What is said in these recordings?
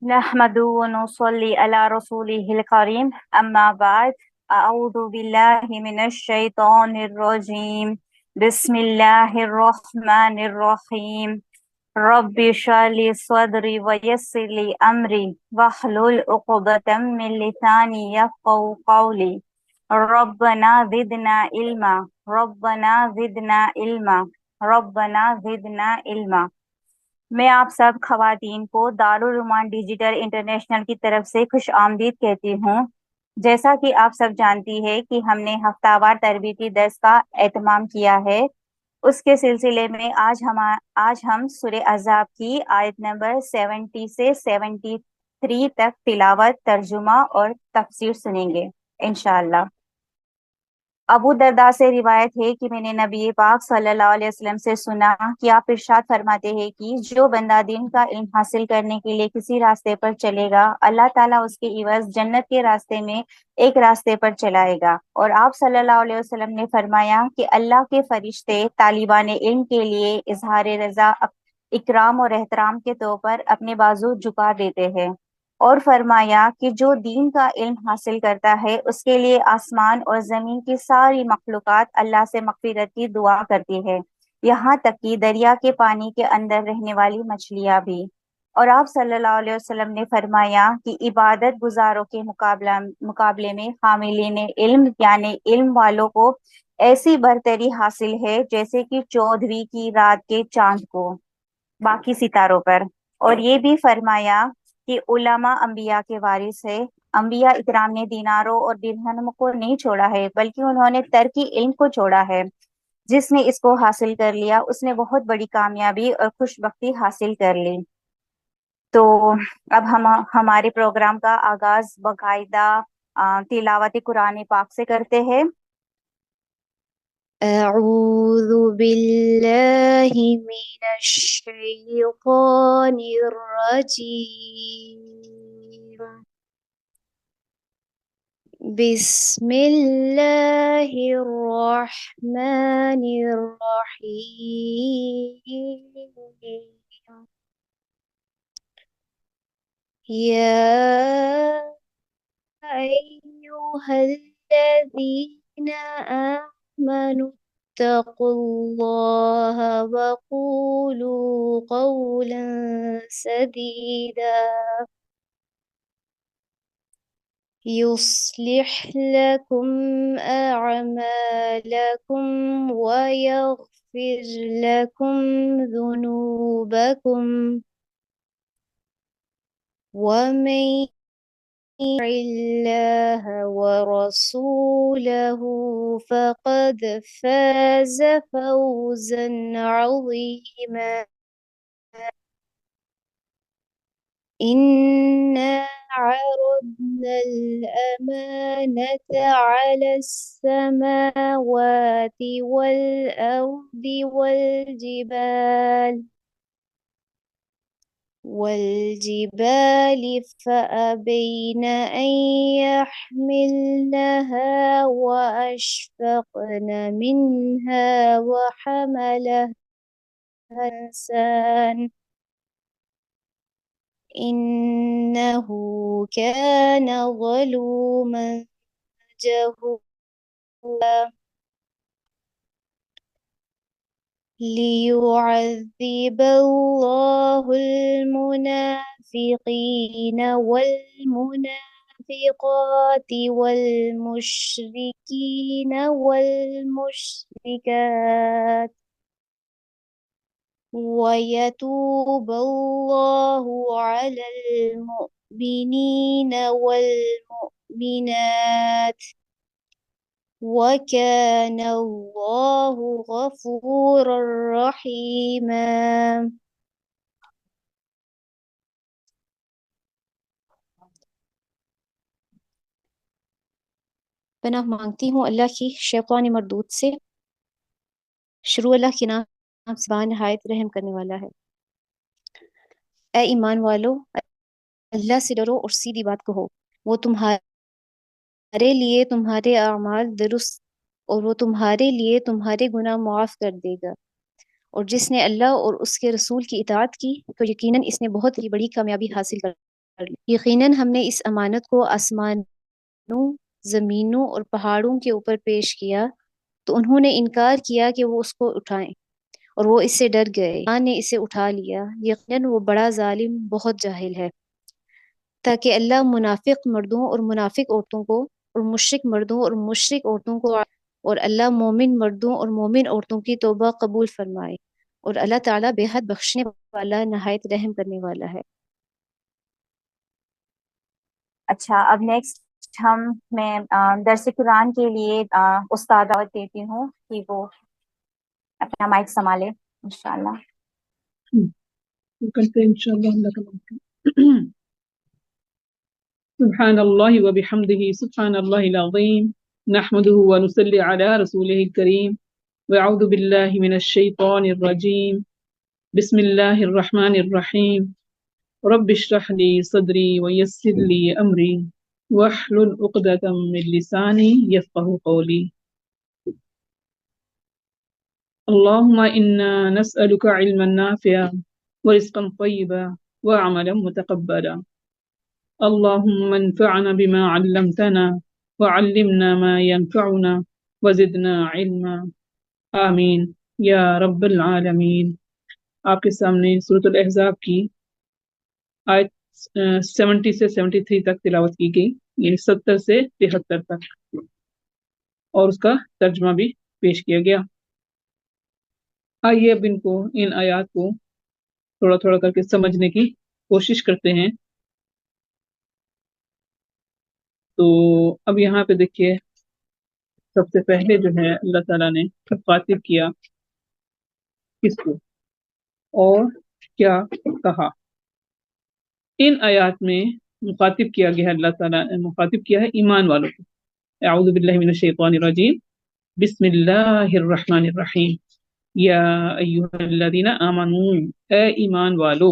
نحمد ونصلي على رسوله الكريم أما بعد أعوذ بالله من الشيطان الرجيم بسم الله الرحمن الرحيم رب اشرح لي صدري ويسر لي أمري واحلل عقدة من لساني يفقهوا قولي ربنا زدنا علما ربنا زدنا علما ربنا زدنا علما۔ میں آپ سب خواتین کو دارالرحمان ڈیجیٹل انٹرنیشنل کی طرف سے خوش آمدید کہتی ہوں۔ جیسا کہ آپ سب جانتی ہے کہ ہم نے ہفتہ وار تربیتی درس کا اہتمام کیا ہے، اس کے سلسلے میں آج ہم سورہ احزاب کی آیت نمبر 70 سے 73 تک تلاوت، ترجمہ اور تفسیر سنیں گے انشاءاللہ۔ ابو درداء سے روایت ہے کہ میں نے نبی پاک صلی اللہ علیہ وسلم سے سنا کہ آپ ارشاد فرماتے ہیں کہ جو بندہ دین کا علم حاصل کرنے کے لیے کسی راستے پر چلے گا، اللہ تعالیٰ اس کے عوض جنت کے راستے میں ایک راستے پر چلائے گا۔ اور آپ صلی اللہ علیہ وسلم نے فرمایا کہ اللہ کے فرشتے طالبان علم کے لیے اظہار رضا، اکرام اور احترام کے طور پر اپنے بازو جھکا دیتے ہیں، اور فرمایا کہ جو دین کا علم حاصل کرتا ہے اس کے لیے آسمان اور زمین کی ساری مخلوقات اللہ سے مغفرت کی دعا کرتی ہے، یہاں تک کہ دریا کے پانی کے اندر رہنے والی مچھلیاں بھی۔ اور آپ صلی اللہ علیہ وسلم نے فرمایا کہ عبادت گزاروں کے مقابلے میں حاملین علم یعنی علم والوں کو ایسی برتری حاصل ہے جیسے کہ 14ویں کی رات کے چاند کو باقی ستاروں پر۔ اور یہ بھی فرمایا کہ علماء انبیاء کے وارث ہے، انبیاء اکرام نے دیناروں اور درہم کو نہیں چھوڑا ہے بلکہ انہوں نے ترک علم کو چھوڑا ہے۔ جس نے اس کو حاصل کر لیا اس نے بہت بڑی کامیابی اور خوش بختی حاصل کر لی۔ تو اب ہم ہمارے پروگرام کا آغاز باقاعدہ تلاوت قرآن پاک سے کرتے ہیں۔ أعوذ بالله من الشيطان الرجيم بسم الله الرحمن الرحيم يا أيها الذين آمنوا اتقوا الله وقولوا قولا سديدا يصلح لكم أعمالكم ويغفر لكم ذنوبكم ومن يطع الله ورسوله فقد فاز فوزا عظيما إنا عرضنا الأمانة على السماوات والأرض والجبال فأبين أن يحملنها وأشفقن منها وحملها الإنسان إنه كان ظلوما جهولا ليعذب الله المنافقين والمنافقات والمشركين والمشركات ويتوب الله على المؤمنين والمؤمنات وكان الله غفورا رحيما۔ پناہ مانگتی ہوں اللہ کی شیطان مردود سے۔ شروع اللہ کے نام سے نہایت رحم کرنے والا ہے۔ اے ایمان والو، اللہ سے ڈرو اور سیدھی بات کہو، وہ تمہارے لیے تمہارے اعمال درست اور وہ تمہارے لیے تمہارے گناہ معاف کر دے گا۔ اور جس نے اللہ اور اس کے رسول کی اطاعت کی تو یقیناً اس نے بہت ہی بڑی کامیابی حاصل کر یقیناً ہم نے اس امانت کو آسمانوں، زمینوں اور پہاڑوں کے اوپر پیش کیا تو انہوں نے انکار کیا کہ وہ اس کو اٹھائیں، اور وہ اس سے ڈر گئے۔ ایمان نے اسے اٹھا لیا، یقیناً وہ بڑا ظالم، بہت جاہل ہے۔ تاکہ اللہ منافق مردوں اور منافق عورتوں کو، اور مشرک مردوں اور مشرک عورتوں کو، اور اللہ مومن مردوں اور مومن عورتوں کی توبہ قبول فرمائے، اور اللہ تعالیٰ بے حد بخشنے والا، نہایت رحم کرنے والا ہے۔ اچھا، اب نیکسٹ میں درس قرآن کے لیے استاد دعوت دیتی ہوں کہ وہ اپنا مائک سنبھالے انشاءاللہ۔ کرتے ہیں انشاءاللہ اللہ کا نام۔ سبحان اللہ وبحمدہ سبحان اللہ العظیم، نحمده ونصلی علی رسولہ الکریم، واعوذ باللہ من الشیطان الرجیم، بسم اللہ الرحمن الرحیم، رب اشرح لی صدری ویسر لی امری واحلل عقدۃ من لسانی یفقہوا قولی۔ اللہم انا نسألک علما نافعا ورزقا طیبا وعملا متقبلا۔ اللہم انفعنا بما علمتنا وعلمنا ما ينفعنا وزدنا علما، آمین یا رب العالمین۔ آپ کے سامنے سورۃ الاحزاب کی آیت 70 سے 73 تک تلاوت کی گئی، یعنی 70 سے 73 تک، اور اس کا ترجمہ بھی پیش کیا گیا۔ آئیے اب ان آیات کو تھوڑا تھوڑا کر کے سمجھنے کی کوشش کرتے ہیں۔ تو اب یہاں پہ دیکھیے، سب سے پہلے جو ہے اللہ تعالیٰ نے مخاطب کیا کس کو اور کیا کہا۔ ان آیات میں مخاطب کیا گیا ہے، اللہ تعالیٰ نے مخاطب کیا ہے ایمان والوں کو۔ اعوذ باللہ من الشیطان الرجیم، بسم اللہ الرحمن الرحیم، یا ایہا الذین آمنوا، اے ایمان والو۔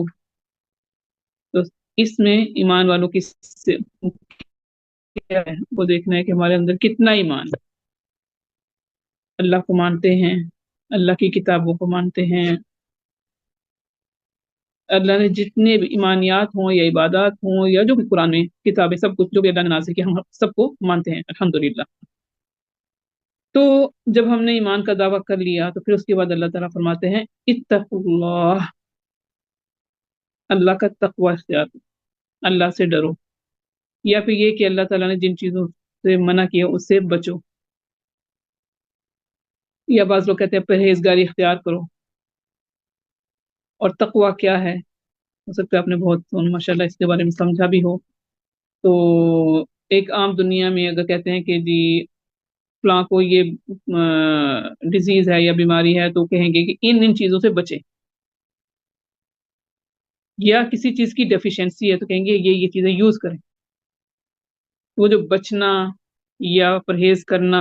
تو اس میں ایمان والوں کی کیا ہے وہ دیکھنا ہے کہ ہمارے اندر کتنا ایمان ہے۔ اللہ کو مانتے ہیں، اللہ کی کتابوں کو مانتے ہیں، اللہ نے جتنے بھی ایمانیات ہوں یا عبادات ہوں یا جو بھی قرآن میں کتابیں، سب کچھ جو بھی اللہ نے نازل کیا، ہم سب کو مانتے ہیں الحمدللہ۔ تو جب ہم نے ایمان کا دعویٰ کر لیا تو پھر اس کے بعد اللہ تعالیٰ فرماتے ہیں اتقوا اللہ، اللہ کا تقوی اختیار کرو، اللہ سے ڈرو، یا پھر یہ کہ اللہ تعالیٰ نے جن چیزوں سے منع کیا اس سے بچو، یا بعض لوگ کہتے ہیں پرہیزگاری اختیار کرو۔ اور تقوی کیا ہے، ہو سکتا ہے آپ نے بہت ماشاءاللہ اس کے بارے میں سمجھا بھی ہو۔ تو ایک عام دنیا میں اگر کہتے ہیں کہ جی فلاں کو یہ ڈیزیز ہے یا بیماری ہے، تو کہیں گے کہ ان چیزوں سے بچے، یا کسی چیز کی ڈیفیشنسی ہے تو کہیں گے یہ چیزیں یوز کریں۔ وہ جو بچنا یا پرہیز کرنا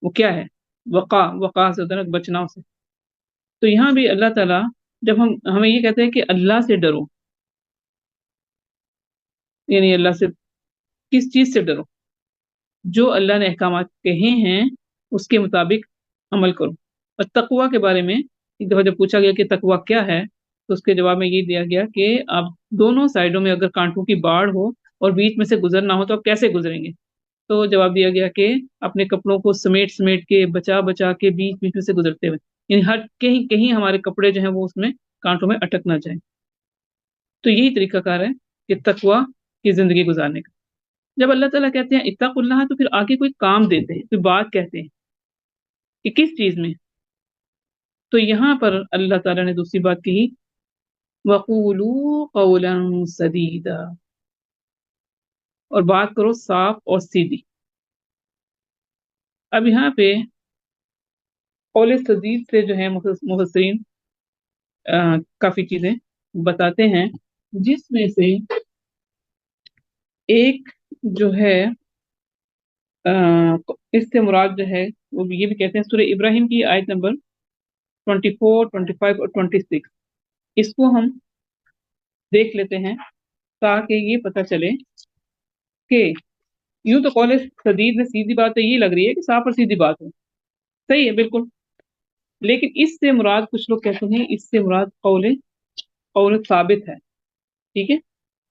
وہ کیا ہے، وقا سے ہوتا ہے بچنا اسے۔ تو یہاں بھی اللہ تعالیٰ جب ہمیں یہ کہتے ہیں کہ اللہ سے ڈرو، یعنی اللہ سے کس چیز سے ڈرو، جو اللہ نے احکامات کہے ہیں اس کے مطابق عمل کرو۔ اور تقوی کے بارے میں ایک دفعہ جب پوچھا گیا کہ تقوی کیا ہے، تو اس کے جواب میں یہ دیا گیا کہ آپ دونوں سائڈوں میں اگر کانٹوں کی باڑ ہو اور بیچ میں سے گزرنا ہو تو آپ کیسے گزریں گے؟ تو جواب دیا گیا کہ اپنے کپڑوں کو سمیٹ سمیٹ کے، بچا بچا کے، بیچ بیچ میں سے گزرتے ہوئے، یعنی ہر کہیں کہیں ہمارے کپڑے جو ہیں وہ اس میں کانٹوں میں اٹک نہ جائیں۔ تو یہی طریقہ کار ہے کہ تقوی کی زندگی گزارنے کا۔ جب اللہ تعالیٰ کہتے ہیں اتقوا اللہ، تو پھر آگے کوئی کام دیتے ہیں، کوئی بات کہتے ہیں کہ کس چیز میں۔ تو یہاں پر اللہ تعالیٰ نے دوسری بات کہی وَقُولُوا قَوْلًا سَدِيدًا، اور بات کرو صاف اور سیدھی۔ اب یہاں پہ قول سدید سے جو ہے مفسرین کافی چیزیں بتاتے ہیں، جس میں سے ایک جو ہے اس سے مراد جو ہے وہ یہ بھی کہتے ہیں سورہ ابراہیم کی آیت نمبر 24، 25 اور 26، اس کو ہم دیکھ لیتے ہیں تاکہ یہ پتہ چلے کہ یوں تو قول سدید میں سیدھی بات تو یہ لگ رہی ہے کہ صاف اور سیدھی بات ہے، صحیح ہے بالکل، لیکن اس سے مراد کچھ لوگ کہتے ہیں اس سے مراد قول ثابت ہے، ٹھیک ہے،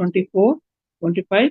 24, 25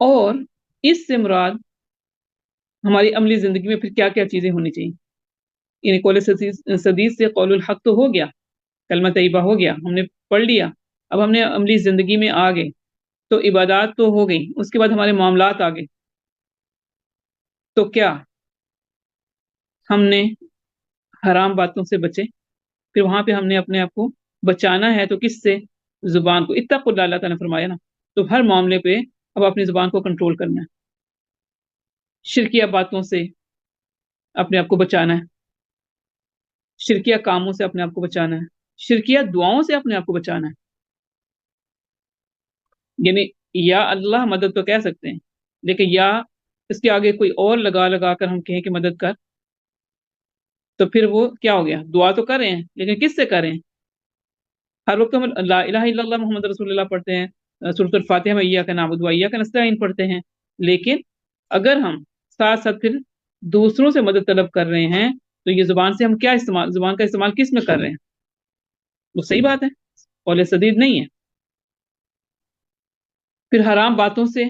اور اس سے مراد ہماری عملی زندگی میں پھر کیا کیا چیزیں ہونی چاہیے. یعنی قول سدید سے قول الحق تو ہو گیا، کلمہ طیبہ ہو گیا، ہم نے پڑھ لیا، اب ہم نے عملی زندگی میں آ گئے تو عبادات تو ہو گئی، اس کے بعد ہمارے معاملات آ گئے. تو کیا ہم نے حرام باتوں سے بچے، پھر وہاں پہ ہم نے اپنے آپ کو بچانا ہے تو کس سے؟ زبان کو. اتقوا اللہ، اللہ تعالیٰ نے فرمایا نا، تو ہر معاملے پہ اب اپنی زبان کو کنٹرول کرنا ہے. شرکیہ باتوں سے اپنے آپ کو بچانا ہے، شرکیہ کاموں سے اپنے آپ کو بچانا ہے، شرکیہ دعاؤں سے اپنے آپ کو بچانا ہے. یعنی یا اللہ مدد تو کہہ سکتے ہیں، لیکن یا اس کے آگے کوئی اور لگا لگا کر ہم کہیں کہ مدد کر، تو پھر وہ کیا ہو گیا؟ دعا تو کر رہے ہیں لیکن کس سے کر رہے ہیں؟ ہر وقت ہم لا الہ الا اللہ محمد رسول اللہ پڑھتے ہیں، سورۃ الفاتحہ میں ایاک نعبد و ایاک نستعین پڑھتے ہیں، لیکن اگر ہم ساتھ ساتھ پھر دوسروں سے مدد طلب کر رہے ہیں تو یہ زبان سے ہم کیا استعمال، زبان کا استعمال کس میں کر رہے ہیں؟ وہ صحیح بات ہے، قول سدید نہیں ہے. پھر حرام باتوں سے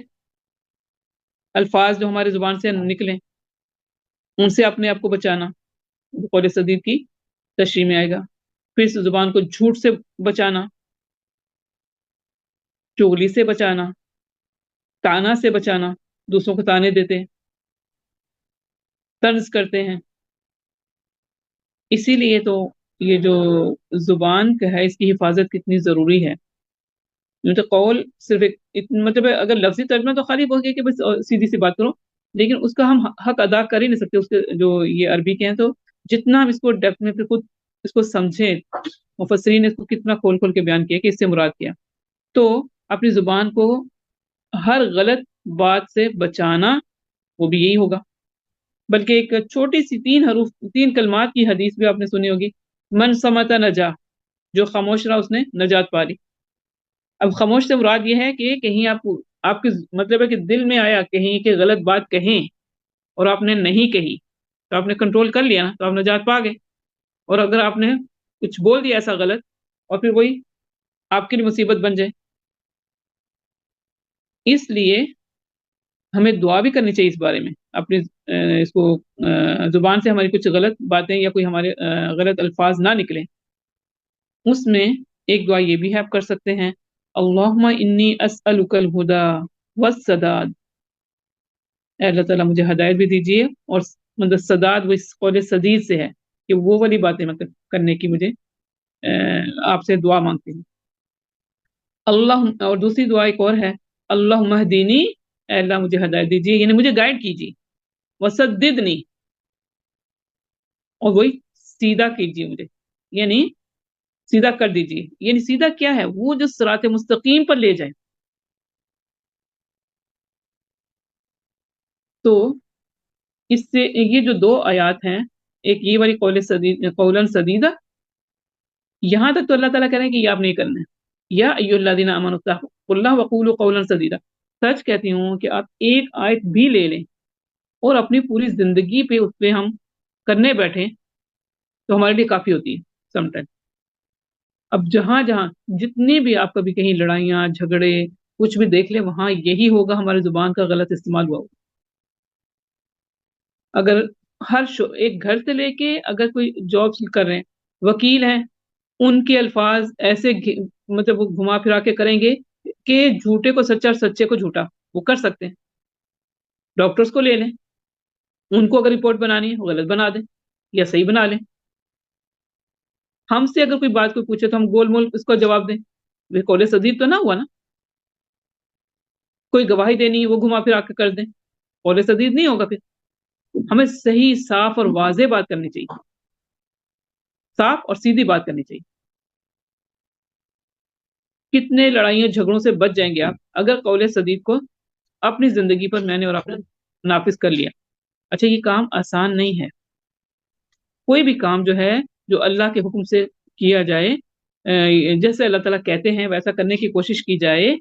الفاظ جو ہمارے زبان سے نکلیں ان سے اپنے آپ کو بچانا، قول سدید کی تشریح میں آئے گا. پھر اس زبان کو جھوٹ سے بچانا، چغلی سے بچانا، تانا سے بچانا، دوسروں کو تانے دیتے ہیں، طنز کرتے ہیں. اسی لیے تو یہ جو زبان کا ہے اس کی حفاظت کتنی ضروری ہے. تو قول صرف مطلب اگر لفظی ترجمہ تو خالی ہو گیا کہ بس سیدھی سی بات کرو، لیکن اس کا ہم حق ادا کر ہی نہیں سکتے. اس کے جو یہ عربی کے ہیں تو جتنا ہم اس کو ڈیپتھ میں پھر خود اس کو سمجھیں، مفسرین نے اس کو کتنا کھول کھول کے بیان کیا کہ اس سے مراد کیا. تو اپنی زبان کو ہر غلط بات سے بچانا وہ بھی یہی ہوگا. بلکہ ایک چھوٹی سی 3 کلمات کی حدیث بھی آپ نے سنی ہوگی، من سمت نجا، جو خاموش رہا اس نے نجات پا لی. اب خاموش سے مراد یہ ہے کہ کہیں آپ کے مطلب ہے کہ دل میں آیا کہیں کہ غلط بات کہیں اور آپ نے نہیں کہی تو آپ نے کنٹرول کر لیا نا، تو آپ نجات پا گئے. اور اگر آپ نے کچھ بول دیا ایسا غلط اور پھر وہی آپ کے لیے مصیبت بن جائے. اس لیے ہمیں دعا بھی کرنی چاہیے اس بارے میں، اپنی اس کو زبان سے ہماری کچھ غلط باتیں یا کوئی ہمارے غلط الفاظ نہ نکلیں. اس میں ایک دعا یہ بھی ہے آپ کر سکتے ہیں، اللہم انی اسألک الہدی والسداد، اے اللہ تعالیٰ مجھے ہدایت بھی دیجیے، اور مطلب سداد وہ اس قول سدید سے ہے کہ وہ والی باتیں مطلب کرنے کی مجھے آپ سے دعا مانگتے ہیں. اللہ، اور دوسری دعا ایک اور ہے، اللہم اہدینی، اے اللہ مجھے ہدایت دیجیے، یعنی مجھے گائیڈ کیجیے، وسددنی، اور وہی سیدھا کیجیے مجھے، یعنی سیدھا کر دیجیے. یعنی سیدھا کیا ہے؟ وہ جو صراط مستقیم پر لے جائے. تو اس سے یہ جو 2 آیات ہیں، ایک یہ والی قولا سدیدہ، یہاں تک تو اللہ تعالیٰ کہہ رہے ہیں کہ یہ آپ نہیں کرنا ہے. یا ایھا الذین آمنوا اتقوا اللہ وقولوا قولا سدیدا، سچ کہتی ہوں کہ آپ ایک آیت بھی لے لیں اور اپنی پوری زندگی پہ اس پہ ہم کرنے بیٹھیں تو ہمارے لیے کافی ہوتی ہے سم ٹائم. اب جہاں جہاں جتنی بھی آپ کبھی کہیں لڑائیاں جھگڑے کچھ بھی دیکھ لیں، وہاں یہی ہوگا، ہماری زبان کا غلط استعمال ہوا ہوگا. اگر ایک گھر سے لے کے اگر کوئی جاب کر رہے ہیں، وکیل ہیں، ان کے الفاظ ایسے مطلب وہ گھما پھرا کے کریں گے کہ جھوٹے کو سچا اور سچے کو جھوٹا وہ کر سکتے ہیں. ڈاکٹرز کو لے لیں، ان کو اگر رپورٹ بنانی ہے وہ غلط بنا دیں یا صحیح بنا لیں. ہم سے اگر کوئی بات کوئی پوچھے تو ہم گول مول اس کو جواب دیں، وہ قول سدید تو نہ ہوا نا. کوئی گواہی دینی ہے وہ گھما پھرا کے کر دیں، قول سدید نہیں ہوگا. پھر ہمیں صحیح صاف اور واضح بات کرنی چاہیے، صاف اور سیدھی بات کرنی چاہیے. کتنے لڑائیاں جھگڑوں سے بچ جائیں گے آپ اگر قول سدید کو اپنی زندگی پر میں نے اور آپ نے نافذ کر لیا. اچھا، یہ کام آسان نہیں ہے. کوئی بھی کام جو ہے جو اللہ کے حکم سے کیا جائے، جیسے اللہ تعالیٰ کہتے ہیں ویسا کرنے کی کوشش کی جائے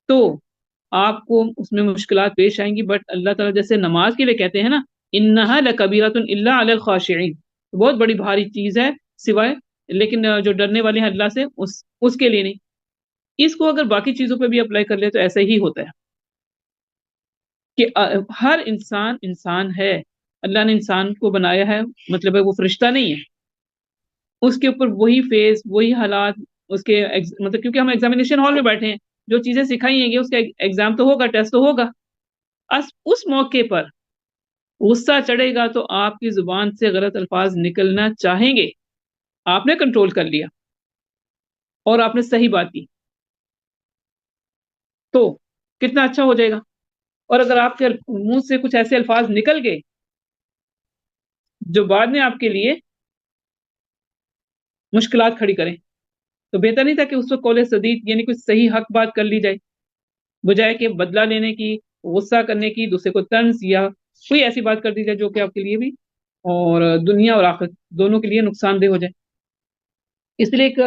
تو آپ کو اس میں مشکلات پیش آئیں گی. بٹ اللہ تعالیٰ جیسے نماز کے لیے کہتے ہیں نا، انہا لکبیرۃ الا علی الخاشعین، بہت بڑی بھاری چیز ہے سوائے لیکن جو ڈرنے والے ہیں اللہ سے اس کے لیے نہیں. اس کو اگر باقی چیزوں پہ بھی اپلائی کر لے تو ایسا ہی ہوتا ہے. کہ ہر انسان انسان ہے، اللہ نے انسان کو بنایا ہے، مطلب ہے وہ فرشتہ نہیں ہے، اس کے اوپر وہی فیس وہی حالات، اس کے مطلب کیونکہ ہم ایگزامینیشن ہال میں بیٹھے ہیں، جو چیزیں سکھائی ہیں گی اس کا ایگزام تو ہوگا، ٹیسٹ تو ہوگا. اس موقع پر غصہ چڑھے گا تو آپ کی زبان سے غلط الفاظ نکلنا چاہیں گے، آپ نے کنٹرول کر لیا اور آپ نے صحیح بات کی تو کتنا اچھا ہو جائے گا. اور اگر آپ کے منہ سے کچھ ایسے الفاظ نکل گئے جو بعد میں آپ کے لیے مشکلات کھڑی کریں، تو بہتر نہیں تھا کہ اس وقت قول سدید یعنی کچھ صحیح حق بات کر لی جائے، بجائے کہ بدلہ لینے کی، غصہ کرنے کی، دوسرے کو طنز یا کوئی ایسی بات کر دی جائے جو کہ آپ کے لیے بھی اور دنیا اور آخرت دونوں کے لیے نقصان دہ ہو جائے. اس لیے ایک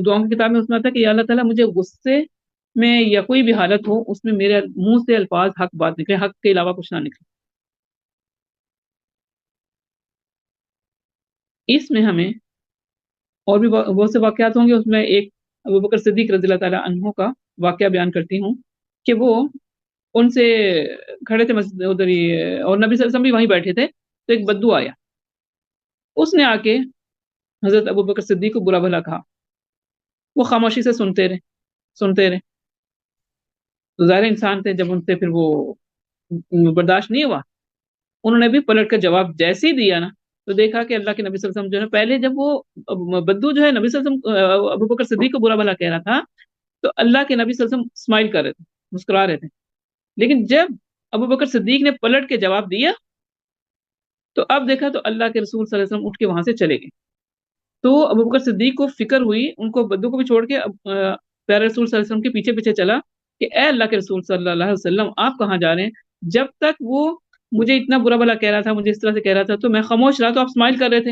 دعاؤں کی کتاب میں اس میں آتا ہے کہ یا اللہ تعالیٰ مجھے غصے میں یا کوئی بھی حالت ہو اس میں میرے منہ سے الفاظ حق بات نکلے، حق کے علاوہ کچھ نہ نکلے. اس میں ہمیں اور بھی بہت سے واقعات ہوں گے، اس میں ایک ابو بکر صدیق رضی اللہ تعالیٰ عنہ کا واقعہ بیان کرتی ہوں کہ وہ ان سے کھڑے تھے مسجد ادھر ہی، اور نبی صلی اللہ علیہ وسلم بھی وہیں بیٹھے تھے، تو ایک بدو آیا، اس نے آ کے حضرت ابو بکر صدیق کو برا بھلا کہا. وہ خاموشی سے سنتے رہے. تو ظاہر انسان تھے، جب ان سے پھر وہ برداشت نہیں ہوا، انہوں نے بھی پلٹ کر جواب جیسے ہی دیا نا، تو دیکھا کہ اللہ کے نبی صلی اللہ علیہ وسلم جو ہے پہلے جب وہ بدو جو ہے نبی صلی اللہ علیہ وسلم ابو بکر صدیق کو برا بھلا کہہ رہا تھا، تو اللہ کے نبی صلی اللہ علیہ وسلم اسمائل کر رہے تھے، مسکرا رہے تھے. لیکن جب ابو بکر صدیق نے پلٹ کے جواب دیا تو اب دیکھا تو اللہ کے رسول صلی اللہ علیہ وسلم اٹھ کے وہاں سے چلے گئے. تو ابو بکر صدیق کو فکر ہوئی، ان کو بدو کو بھی چھوڑ کے پیارے رسول صلی اللہ علیہ وسلم کے پیچھے پیچھے چلا کہ اے اللہ کے رسول صلی اللہ علیہ وسلم آپ کہاں جا رہے ہیں؟ جب تک وہ مجھے اتنا برا بھلا کہہ رہا تھا، مجھے اس طرح سے کہہ رہا تھا تو میں خاموش رہا، تو آپ اسمائل کر رہے تھے،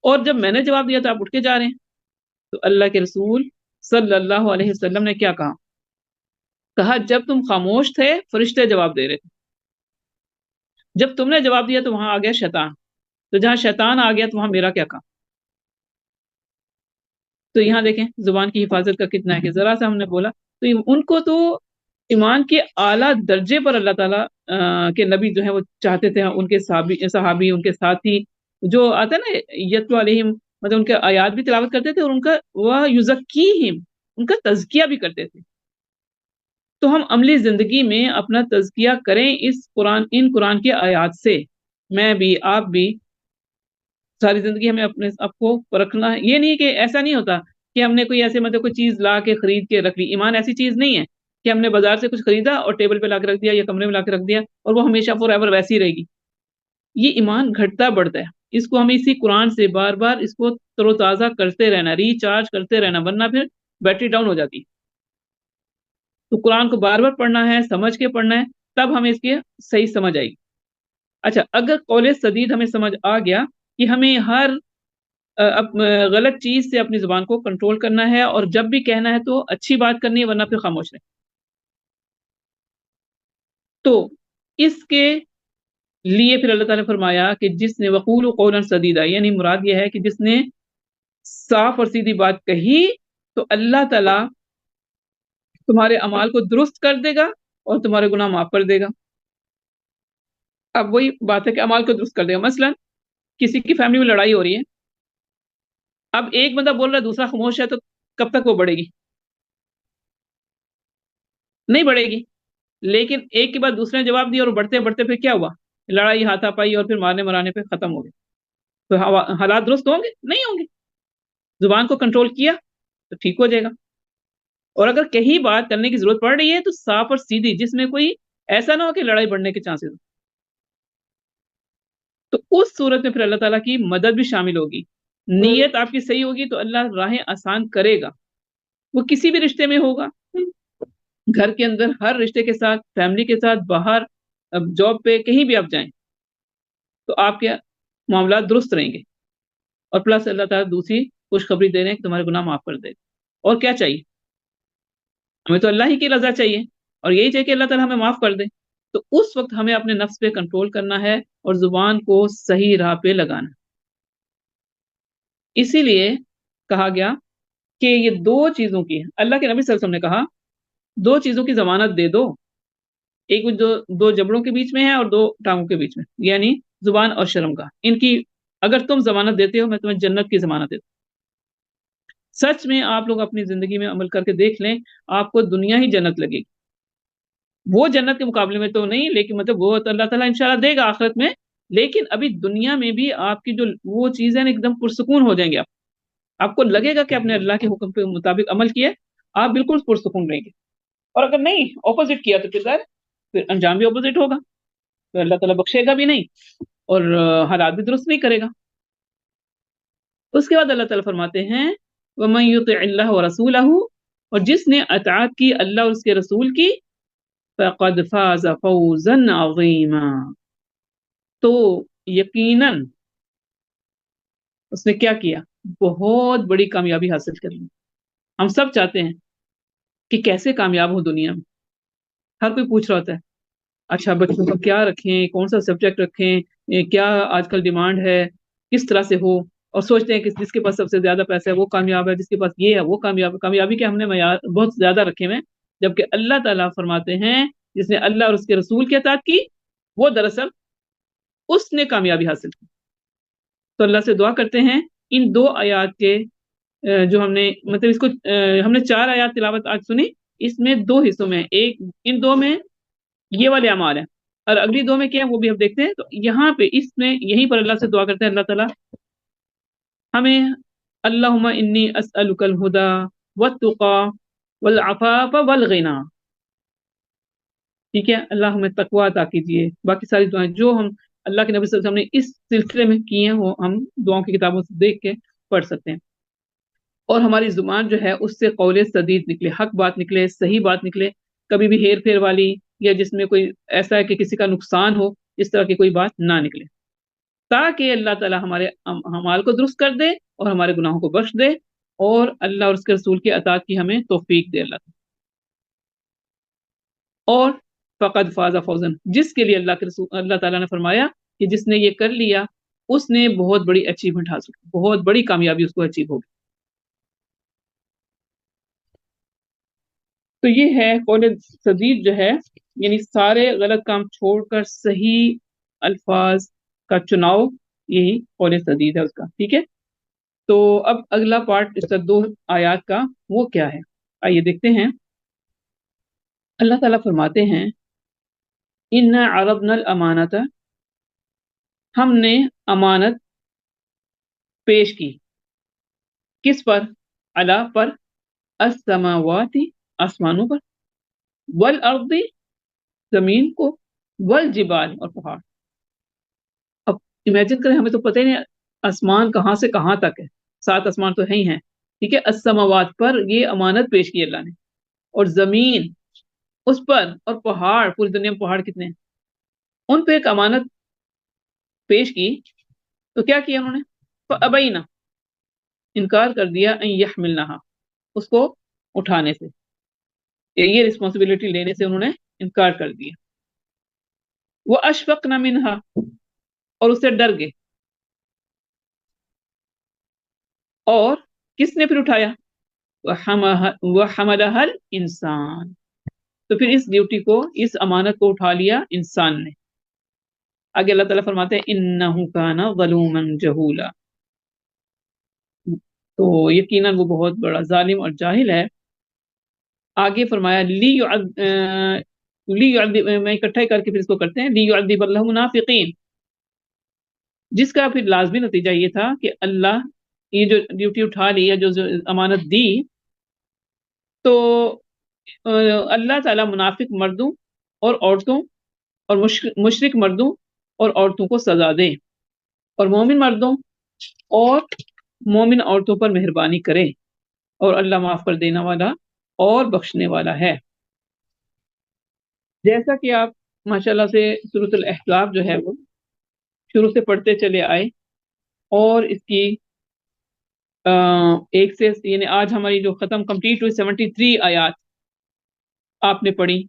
اور جب میں نے جواب دیا تو آپ اٹھ کے جا رہے ہیں. تو اللہ کے رسول صلی اللہ علیہ وسلم نے کیا کہا جب تم خاموش تھے فرشتے جواب دے رہے تھے، جب تم نے جواب دیا تو وہاں آ گیا شیطان، تو جہاں شیطان آ گیا تو وہاں میرا کیا کام. تو یہاں دیکھیں زبان کی حفاظت کا کتنا ہے کہ ذرا سا ہم نے بولا تو ان کو تو ایمان کے اعلیٰ درجے پر اللہ تعالیٰ کے نبی جو ہے وہ چاہتے تھے، ان کے صحابی ان کے ساتھی جو آتا ہے نا یتلو علیہم، مطلب ان کے آیات بھی تلاوت کرتے تھے اور ان کا وہ یزکیہم، ان کا تزکیہ بھی کرتے تھے. تو ہم عملی زندگی میں اپنا تزکیہ کریں ان قرآن کے آیات سے. میں بھی آپ بھی ساری زندگی ہمیں اپنے آپ کو پرکھنا ہے. یہ نہیں کہ ایسا نہیں ہوتا کہ ہم نے کوئی ایسے مطلب کوئی چیز لا کے خرید کے رکھ لی. ایمان ایسی چیز نہیں ہے کہ ہم نے بازار سے کچھ خریدا اور ٹیبل پہ لا کے رکھ دیا یا کمرے میں لا کے رکھ دیا اور وہ ہمیشہ فور ایور ویسی رہے گی. یہ ایمان گھٹتا بڑھتا ہے. اس کو ہمیں اسی قرآن سے بار بار اس کو تر و تازہ کرتے رہنا، ریچارج کرتے رہنا، ورنہ پھر بیٹری ڈاؤن ہو جاتی. تو قرآن کو بار بار پڑھنا ہے، سمجھ کے پڑھنا ہے، تب ہمیں اس کی صحیح سمجھ آئے گی. اچھا، اگر قول سدید ہمیں سمجھ آ گیا کہ ہمیں ہر غلط چیز سے اپنی زبان کو کنٹرول کرنا ہے اور جب بھی کہنا ہے تو اچھی بات کرنی ہے ورنہ پھر خاموش رہے. تو اس کے لیے پھر اللہ تعالیٰ نے فرمایا کہ جس نے وقول قولا سدیدا، یعنی مراد یہ ہے کہ جس نے صاف اور سیدھی بات کہی تو اللہ تعالیٰ تمہارے اعمال کو درست کر دے گا اور تمہارے گناہ معاف کر دے گا. اب وہی بات ہے کہ اعمال کو درست کر دے گا. مثلا کسی کی فیملی میں لڑائی ہو رہی ہے، اب ایک بندہ بول رہا ہے دوسرا خاموش ہے، تو کب تک وہ بڑھے گی؟ نہیں بڑھے گی. لیکن ایک کے بعد دوسرے نے جواب دیا اور بڑھتے بڑھتے پھر کیا ہوا؟ لڑائی ہاتھا پائی اور پھر مارنے مرانے پہ ختم ہو گئے. تو حالات درست ہوں گے؟ نہیں ہوں گے. زبان کو کنٹرول کیا تو ٹھیک ہو جائے گا. اور اگر کہیں بات کرنے کی ضرورت پڑ رہی ہے تو صاف اور سیدھی، جس میں کوئی ایسا نہ ہو کہ لڑائی بڑھنے کے چانسز ہو. تو اس صورت میں پھر اللہ تعالیٰ کی مدد بھی شامل ہوگی. نیت آپ کی صحیح ہوگی تو اللہ راہیں آسان کرے گا. وہ کسی بھی رشتے میں ہوگا، گھر کے اندر ہر رشتے کے ساتھ، فیملی کے ساتھ، باہر جاب پہ کہیں بھی آپ جائیں تو آپ کے معاملات درست رہیں گے. اور پلس اللہ تعالیٰ دوسری خوشخبری دے رہے ہیں کہ تمہارے گناہ معاف کر دے گا. اور کیا چاہیے ہمیں؟ تو اللہ ہی کی رضا چاہیے اور یہی چاہیے کہ اللہ تعالیٰ ہمیں معاف کر دے. تو اس وقت ہمیں اپنے نفس پہ کنٹرول کرنا ہے اور زبان کو صحیح راہ پہ لگانا. اسی لیے کہا گیا کہ یہ دو چیزوں کی، اللہ کے نبی صلی اللہ علیہ وسلم نے کہا دو چیزوں کی ضمانت دے دو ایک دو جبڑوں کے بیچ میں ہے اور 2 ٹانگوں کے بیچ میں، یعنی زبان اور شرمگاہ، ان کی اگر تم ضمانت دیتے ہو میں تمہیں جنت کی ضمانت دیتا ہوں۔ سچ میں آپ لوگ اپنی زندگی میں عمل کر کے دیکھ لیں، آپ کو دنیا ہی جنت لگے گی، وہ جنت کے مقابلے میں تو نہیں، لیکن مطلب وہ تو اللہ تعالیٰ انشاءاللہ دے گا آخرت میں، لیکن ابھی دنیا میں بھی آپ کی جو وہ چیزیں ایک دم پرسکون ہو جائیں گے، آپ کو لگے گا کہ آپ نے اللہ کے حکم کے مطابق عمل کیا، آپ بالکل پرسکون رہیں گے۔ اور اگر نہیں اپوزٹ کیا تو پھر انجام بھی اپوزٹ ہوگا، تو اللہ تعالیٰ بخشے گا بھی نہیں اور حالات بھی درست نہیں کرے گا۔ اس کے بعد اللہ تعالیٰ فرماتے ہیں وَمَن يُطِعِ اللَّهَ وَرَسُولَهُ، اور جس نے اطاعت کی اللہ اور اس کے رسول کی، فَقَدْ فَازَ فَوْزًا عَظِيمًا، تو یقیناً اس نے کیا کیا، بہت بڑی کامیابی حاصل کر لی۔ ہم سب چاہتے ہیں کہ کیسے کامیاب ہو دنیا میں، ہر کوئی پوچھ رہا ہوتا ہے اچھا بچوں کا کیا رکھیں، کون سا سبجیکٹ رکھیں، کیا آج کل ڈیمانڈ ہے، کس طرح سے ہو، اور سوچتے ہیں کہ جس کے پاس سب سے زیادہ پیسہ ہے وہ کامیاب ہے، جس کے پاس یہ ہے وہ کامیاب ہے۔ کامیابی کے ہم نے معیار بہت زیادہ رکھے ہوئے ہیں، جبکہ اللہ تعالیٰ فرماتے ہیں جس نے اللہ اور اس کے رسول کی اطاعت کی وہ دراصل اس نے کامیابی حاصل کی۔ تو اللہ سے دعا کرتے ہیں ان 2 آیات کے جو ہم نے مطلب اس کو ہم نے 4 آیات تلاوت آج سنی، اس میں 2 حصوں میں، ایک ان 2 میں یہ والے اعمال ہیں اور اگلی 2 میں کیا ہے وہ بھی ہم دیکھتے ہیں۔ تو یہاں پہ اس میں یہیں پر اللہ سے دعا کرتے ہیں اللہ تعالیٰ ہمیں اللہم انی اسألک الہدی والتقی والعفاف والغنی، ٹھیک ہے، اللہ ہمیں تقوی عطا کیجیے، باقی ساری دعائیں جو ہم اللہ کے نبی صلی اللہ علیہ وسلم نے اس سلسلے میں کی ہیں وہ ہم دعاؤں کی کتابوں سے دیکھ کے پڑھ سکتے ہیں، اور ہماری زبان جو ہے اس سے قول سدید نکلے، حق بات نکلے، صحیح بات نکلے، کبھی بھی ہیر پھیر والی یا جس میں کوئی ایسا ہے کہ کسی کا نقصان ہو اس طرح کی کوئی بات نہ نکلے، تاکہ اللہ تعالیٰ ہمارے اعمال کو درست کر دے اور ہمارے گناہوں کو بخش دے اور اللہ اور اس کے رسول کی اطاعت کی ہمیں توفیق دے اللہ تعالیٰ۔ اور فقد فاز فوزن، جس کے لیے اللہ تعالیٰ نے فرمایا کہ جس نے یہ کر لیا اس نے بہت بڑی اچیومنٹ حاصل کی، بہت بڑی کامیابی اس کو اچیو ہوگی۔ تو یہ ہے قول سدید جو ہے، یعنی سارے غلط کام چھوڑ کر صحیح الفاظ کا چناؤ، یہی قول سدید ہے اس کا، ٹھیک ہے۔ تو اب اگلا پارٹ اس کا 2 آیات کا وہ کیا ہے، آئیے دیکھتے ہیں۔ اللہ تعالیٰ فرماتے ہیں اِنَّا عَرَضْنَا الْأَمَانَةَ، ہم نے امانت پیش کی، کس پر، علی پر، السماوات آسمانوں پر، والارض زمین کو، والجبال اور پہاڑ۔ اب امیجن کریں، ہمیں تو پتہ ہی نہیں آسمان کہاں سے کہاں تک ہے، 7 آسمان تو ہے ہی ہیں، ٹھیک ہے، السماوات پر یہ امانت پیش کی اللہ نے، اور زمین اس پر، اور پہاڑ، پوری دنیا میں پہاڑ کتنے ہیں، ان پہ ایک امانت پیش کی، تو کیا کیا انہوں نے، فَأَبَيْنَا، انکار کر دیا، ان يحملنها، اس کو اٹھانے سے، یہ رسپانسبلٹی لینے سے انہوں نے انکار کر دیا، وَأَشْفَقْنَ مِنْهَا، اور اس سے ڈر گئے، اور کس نے پھر اٹھایا، وَحَمَلَهَا الْإِنسَانُ، تو پھر اس ڈیوٹی کو، اس امانت کو اٹھا لیا انسان نے۔ آگے اللہ تعالیٰ فرماتے ہیں اِنَّهُ كَانَ ظَلُومًا جَهُولًا، تو یقیناً وہ بہت بڑا ظالم اور جاہل ہے۔ آگے فرمایا میں اکٹھا ہی کر کے پھر اس کو کرتے ہیں، لِيُعَذِّبَ اللَّهُ الْمُنَافِقِينَ، جس کا پھر لازمی نتیجہ یہ تھا کہ اللہ یہ جو ڈیوٹی اٹھا لی یا جو امانت دی، تو اللہ تعالیٰ منافق مردوں اور عورتوں اور مشرک مردوں اور عورتوں کو سزا دے، اور مومن مردوں اور مومن عورتوں پر مہربانی کرے، اور اللہ معاف کر دینے والا اور بخشنے والا ہے۔ جیسا کہ آپ ماشاءاللہ سے سورۃ الاحزاب جو ہے وہ شروع سے پڑھتے چلے آئے، اور اس کی ایک سے یعنی آج ہماری جو کمپلیٹ ہوئی 73 آیات آپ نے پڑھی،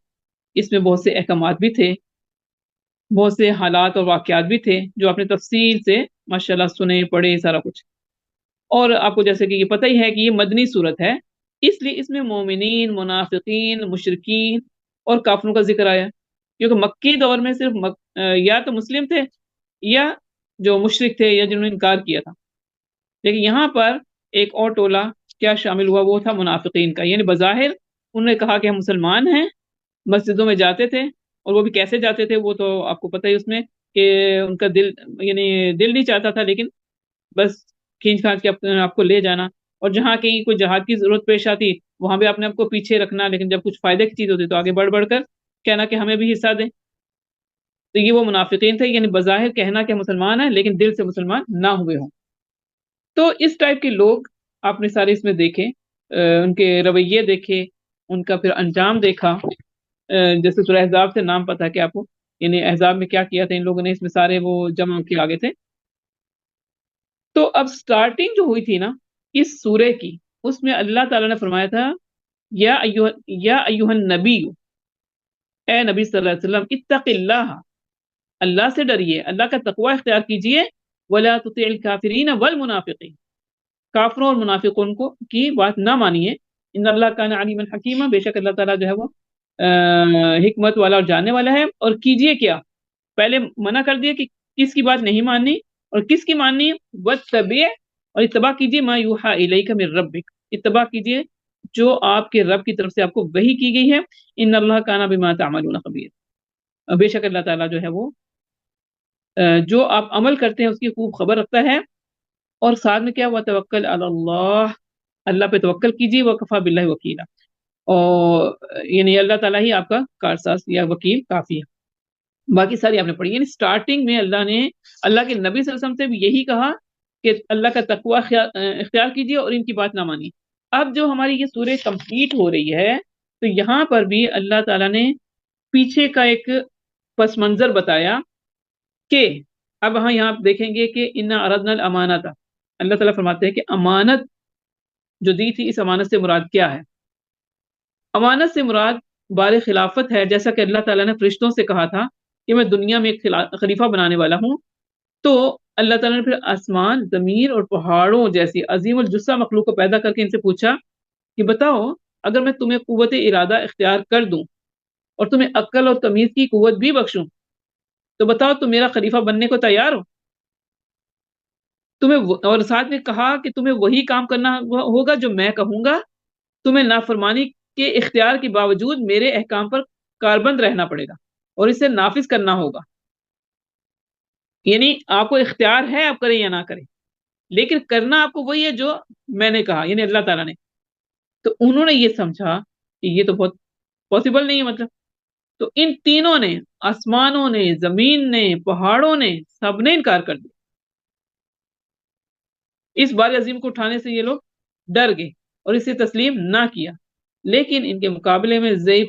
اس میں بہت سے احکامات بھی تھے، بہت سے حالات اور واقعات بھی تھے جو آپ نے تفصیل سے ماشاءاللہ سنے، پڑھے، سارا کچھ۔ اور آپ کو جیسے کہ یہ پتہ ہی ہے کہ یہ مدنی صورت ہے، اس لیے اس میں مومنین، منافقین، مشرکین اور کافروں کا ذکر آیا، کیونکہ مکی دور میں صرف یا تو مسلم تھے یا جو مشرک تھے یا جنہوں نے انکار کیا تھا، لیکن یہاں پر ایک اور ٹولہ کیا شامل ہوا، وہ تھا منافقین کا. یعنی بظاہر انہوں نے کہا کہ ہم مسلمان ہیں، مسجدوں میں جاتے تھے، اور وہ بھی کیسے جاتے تھے وہ تو آپ کو پتہ ہی اس میں کہ ان کا دل یعنی دل نہیں چاہتا تھا، لیکن بس کھینچ کھانچ کے آپ کو لے جانا، اور جہاں کہیں کوئی جہاد کی ضرورت پیش آتی وہاں بھی اپنے آپ کو پیچھے رکھنا، لیکن جب کچھ فائدے کی چیز ہوتی تو آگے بڑھ بڑھ کر کہنا کہ ہمیں بھی حصہ دیں. تو یہ وہ منافقین تھے، یعنی بظاہر کہنا کہ مسلمان ہیں لیکن دل سے مسلمان نہ ہوئے ہوں. تو اس ٹائپ کے لوگ آپ نے سارے اس میں دیکھے، ان کے رویے دیکھے، ان کا پھر انجام دیکھا. جیسے سورہ احزاب سے نام پتہ کہ آپ کو، یعنی احزاب میں کیا کیا تھا ان لوگوں نے، اس میں سارے وہ جمع کے آگے تھے. تو اب سٹارٹنگ جو ہوئی تھی نا اس سورے کی، اس میں اللہ تعالیٰ نے فرمایا تھا یا ایوہ النبی، اے نبی صلی اللہ علیہ وسلم، اتق اللہ، اللہ سے ڈریے، اللہ کا تقوی اختیار کیجئے، ولا تطع الکافرین والمنافقین، کافروں اور منافقوں کو کی بات نہ مانیے، ان اللہ کان علیما حکیما، بے شک اللہ تعالیٰ جو ہے وہ حکمت والا اور جاننے والا ہے. اور کیجئے کیا، پہلے منع کر دیا کہ کس کی بات نہیں ماننی اور کس کی ماننی ہے، واتبع، اور اتباع کیجئے، ما یوحى الیک من ربک، اتباع کیجئے جو آپ کے رب کی طرف سے آپ کو وحی کی گئی ہے، ان اللہ کان بما تعملون خبیر، بے شک اللہ تعالیٰ جو ہے وہ جو آپ عمل کرتے ہیں اس کی خوب خبر رکھتا ہے. اور ساتھ میں کیا ہوا، توکل علی اللہ، اللہ پہ توکل کیجیے، وکفی باللہ وکیلا، اور یعنی اللہ تعالیٰ ہی آپ کا کارساز یا وکیل کافی ہے. باقی ساری آپ نے پڑھی. یعنی سٹارٹنگ میں اللہ نے اللہ کے نبی صلی اللہ علیہ وسلم سے بھی یہی کہا کہ اللہ کا تقوی اختیار کیجیے اور ان کی بات نہ مانیے. اب جو ہماری یہ سورہ کمپلیٹ ہو رہی ہے تو یہاں پر بھی اللہ تعالیٰ نے پیچھے کا ایک پس منظر بتایا کہ اب ہاں یہاں دیکھیں گے کہ انا اردنا الامانۃ، اللہ تعالیٰ فرماتے ہیں کہ امانت جو دی تھی، اس امانت سے مراد کیا ہے. امانت سے مراد بار خلافت ہے، جیسا کہ اللہ تعالیٰ نے فرشتوں سے کہا تھا کہ میں دنیا میں ایک خلیفہ بنانے والا ہوں. تو اللہ تعالیٰ نے پھر آسمان، زمین اور پہاڑوں جیسی عظیم الجثہ مخلوق کو پیدا کر کے ان سے پوچھا کہ بتاؤ، اگر میں تمہیں قوت ارادہ اختیار کر دوں اور تمہیں عقل اور تمیز کی قوت بھی بخشوں تو بتاؤ تم میرا خلیفہ بننے کو تیار ہو؟ اور ساتھ میں کہا کہ تمہیں وہی کام کرنا ہوگا جو میں کہوں گا، تمہیں نافرمانی کے اختیار کے باوجود میرے احکام پر کاربند رہنا پڑے گا اور اسے نافذ کرنا ہوگا. یعنی آپ کو اختیار ہے آپ کریں یا نہ کریں، لیکن کرنا آپ کو وہی ہے جو میں نے کہا، یعنی اللہ تعالیٰ نے. تو انہوں نے یہ سمجھا کہ یہ تو بہت پاسبل نہیں ہے، مطلب تو ان تینوں نے، آسمانوں نے، زمین نے، پہاڑوں نے، سب نے انکار کر دیا. اس بار عظیم کو اٹھانے سے یہ لوگ ڈر گئے اور اسے تسلیم نہ کیا. لیکن ان کے مقابلے میں ضعیف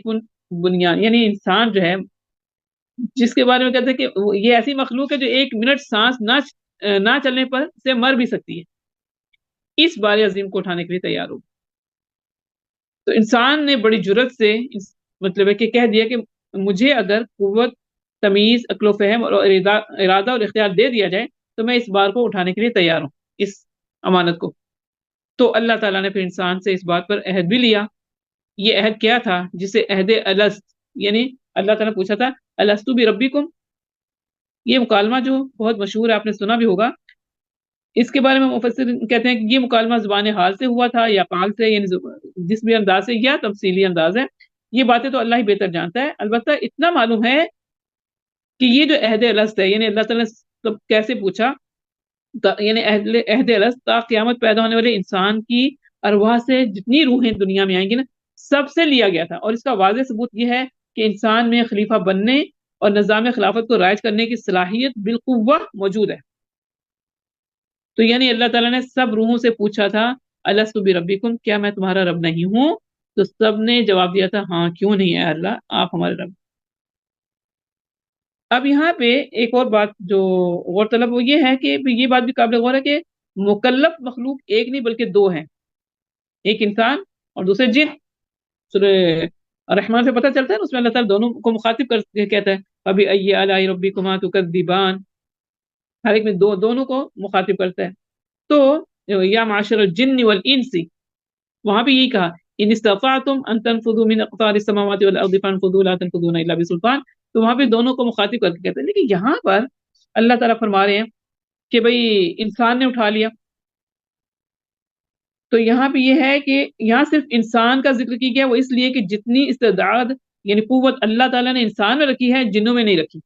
بنیان، یعنی انسان جو ہے جس کے بارے میں کہتے ہیں کہ یہ ایسی مخلوق ہے جو 1 منٹ سانس نہ چلنے پر سے مر بھی سکتی ہے، اس بار عظیم کو اٹھانے کے لیے تیار ہو. تو انسان نے بڑی جرت سے مطلب ہے کہ کہہ دیا کہ مجھے اگر قوت، تمیز، عقل و فہم اور ارادہ اور اختیار دے دیا جائے تو میں اس بار کو اٹھانے کے لیے تیار ہوں، اس امانت کو. تو اللہ تعالیٰ نے پھر انسان سے اس بات پر عہد بھی لیا. یہ عہد کیا تھا؟ جسے عہد الست، یعنی اللہ تعالیٰ نے پوچھا تھا الستو بربکم. یہ مکالمہ جو بہت مشہور ہے، آپ نے سنا بھی ہوگا. اس کے بارے میں مفسر کہتے ہیں کہ یہ مکالمہ زبان حال سے ہوا تھا یا قال سے، یعنی جس بھی انداز سے، یا تفصیلی انداز ہے. یہ باتیں تو اللہ ہی بہتر جانتا ہے. البتہ اتنا معلوم ہے کہ یہ جو عہد الست ہے، یعنی اللہ تعالیٰ نے کیسے پوچھا، یعنی عہد الست تا قیامت پیدا ہونے والے انسان کی ارواح سے جتنی روحیں دنیا میں آئیں گی نا، سب سے لیا گیا تھا. اور اس کا واضح ثبوت یہ ہے کہ انسان میں خلیفہ بننے اور نظام خلافت کو رائج کرنے کی صلاحیت بالقوہ موجود ہے. تو یعنی اللہ تعالیٰ نے سب روحوں سے پوچھا تھا الست بربکم، کیا میں تمہارا رب نہیں ہوں؟ تو سب نے جواب دیا تھا ہاں، کیوں نہیں ہے اللہ، آپ ہمارے رب. اب یہاں پہ ایک اور بات جو غور طلب وہ یہ ہے کہ یہ بات بھی قابل غور ہے کہ مکلف مخلوق ایک نہیں بلکہ 2 ہیں، ایک انسان اور دوسرے جن. سورہ الرحمن سے پتہ چلتا ہے اس میں اللہ تعالیٰ دونوں کو مخاطب کر کے کہتا ہے فبأي آلاء ربكما تكذبان، ہر ایک میں دونوں کو مخاطب کرتا ہے. تو یا معاشر الجن والانس، وہاں بھی یہی کہا ان استطعتم ان تنفذوا من اقطار السماوات والارض فانفذوا لا تنفذون الا بسلطان. تو وہاں پہ دونوں کو مخاطب کر کے کہتے ہیں. لیکن یہاں پر اللہ تعالیٰ فرما رہے ہیں کہ بھئی انسان نے اٹھا لیا. تو یہاں پہ یہ ہے کہ یہاں صرف انسان کا ذکر کیا گیا، وہ اس لیے کہ جتنی استعداد یعنی قوت اللہ تعالیٰ نے انسان میں رکھی ہے جنوں میں نہیں رکھی.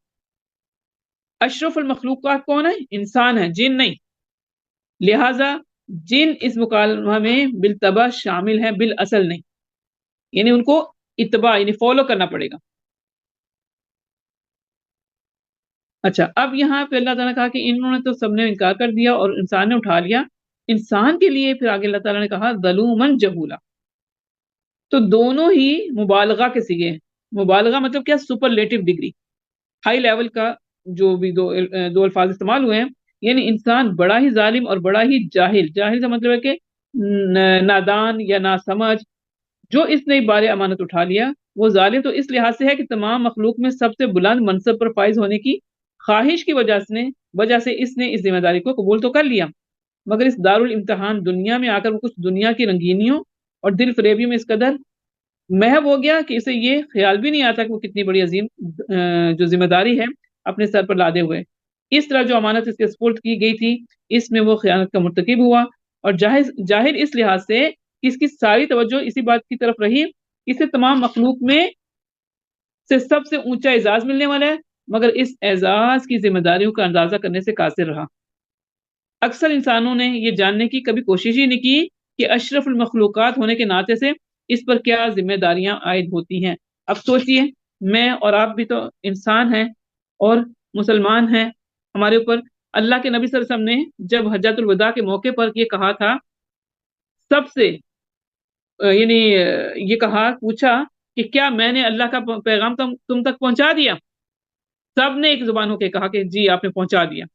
اشرف المخلوقات کون ہے؟ انسان ہے، جن نہیں. لہذا جن اس مکالمہ میں بالطبع شامل ہیں، بالاصل نہیں. یعنی ان کو اتباع یعنی فالو کرنا پڑے گا. اچھا، اب یہاں پہ اللہ تعالیٰ نے کہا کہ انہوں نے تو سب نے انکار کر دیا اور انسان نے اٹھا لیا. انسان کے لیے پھر آگے اللہ تعالیٰ نے کہا ظلومن جہولا. تو دونوں ہی مبالغہ کے سیگے ہیں. مبالغہ مطلب کیا؟ سپرلیٹو ڈگری، ہائی لیول کا جو بھی دو الفاظ استعمال ہوئے ہیں. یعنی انسان بڑا ہی ظالم اور بڑا ہی جاہل. جاہل کا مطلب ہے کہ نادان یا ناسمجھ. جو اس نے بار امانت اٹھا لیا وہ ظالم تو اس لحاظ سے ہے کہ تمام مخلوق میں سب سے بلند منصب پر فائز ہونے کی خواہش کی وجہ سے اس نے اس ذمہ داری کو قبول تو کر لیا، مگر اس دارالامتحان دنیا میں آ کر وہ کچھ دنیا کی رنگینیوں اور دل فریبیوں میں اس قدر محو ہو گیا کہ اسے یہ خیال بھی نہیں آتا کہ وہ کتنی بڑی عظیم جو ذمہ داری ہے اپنے سر پر لادے ہوئے. اس طرح جو امانت اس کے سپرد کی گئی تھی اس میں وہ خیانت کا مرتکب ہوا، اور جاہر اس لحاظ سے کہ اس کی ساری توجہ اسی بات کی طرف رہی، اسے تمام مخلوق میں سے سب سے اونچا اعزاز ملنے والا ہے، مگر اس اعزاز کی ذمہ داریوں کا اندازہ کرنے سے قاصر رہا. اکثر انسانوں نے یہ جاننے کی کبھی کوشش ہی نہیں کی کہ اشرف المخلوقات ہونے کے ناطے سے اس پر کیا ذمہ داریاں عائد ہوتی ہیں. اب سوچئے، میں اور آپ بھی تو انسان ہیں اور مسلمان ہیں. ہمارے اوپر اللہ کے نبی صلی اللہ علیہ وسلم نے جب حجۃ الوداع کے موقع پر یہ کہا تھا، سب سے یعنی یہ پوچھا کہ کیا میں نے اللہ کا پیغام تم تک پہنچا دیا؟ سب نے ایک زبان ہو کے کہا کہ جی آپ نے پہنچا دیا.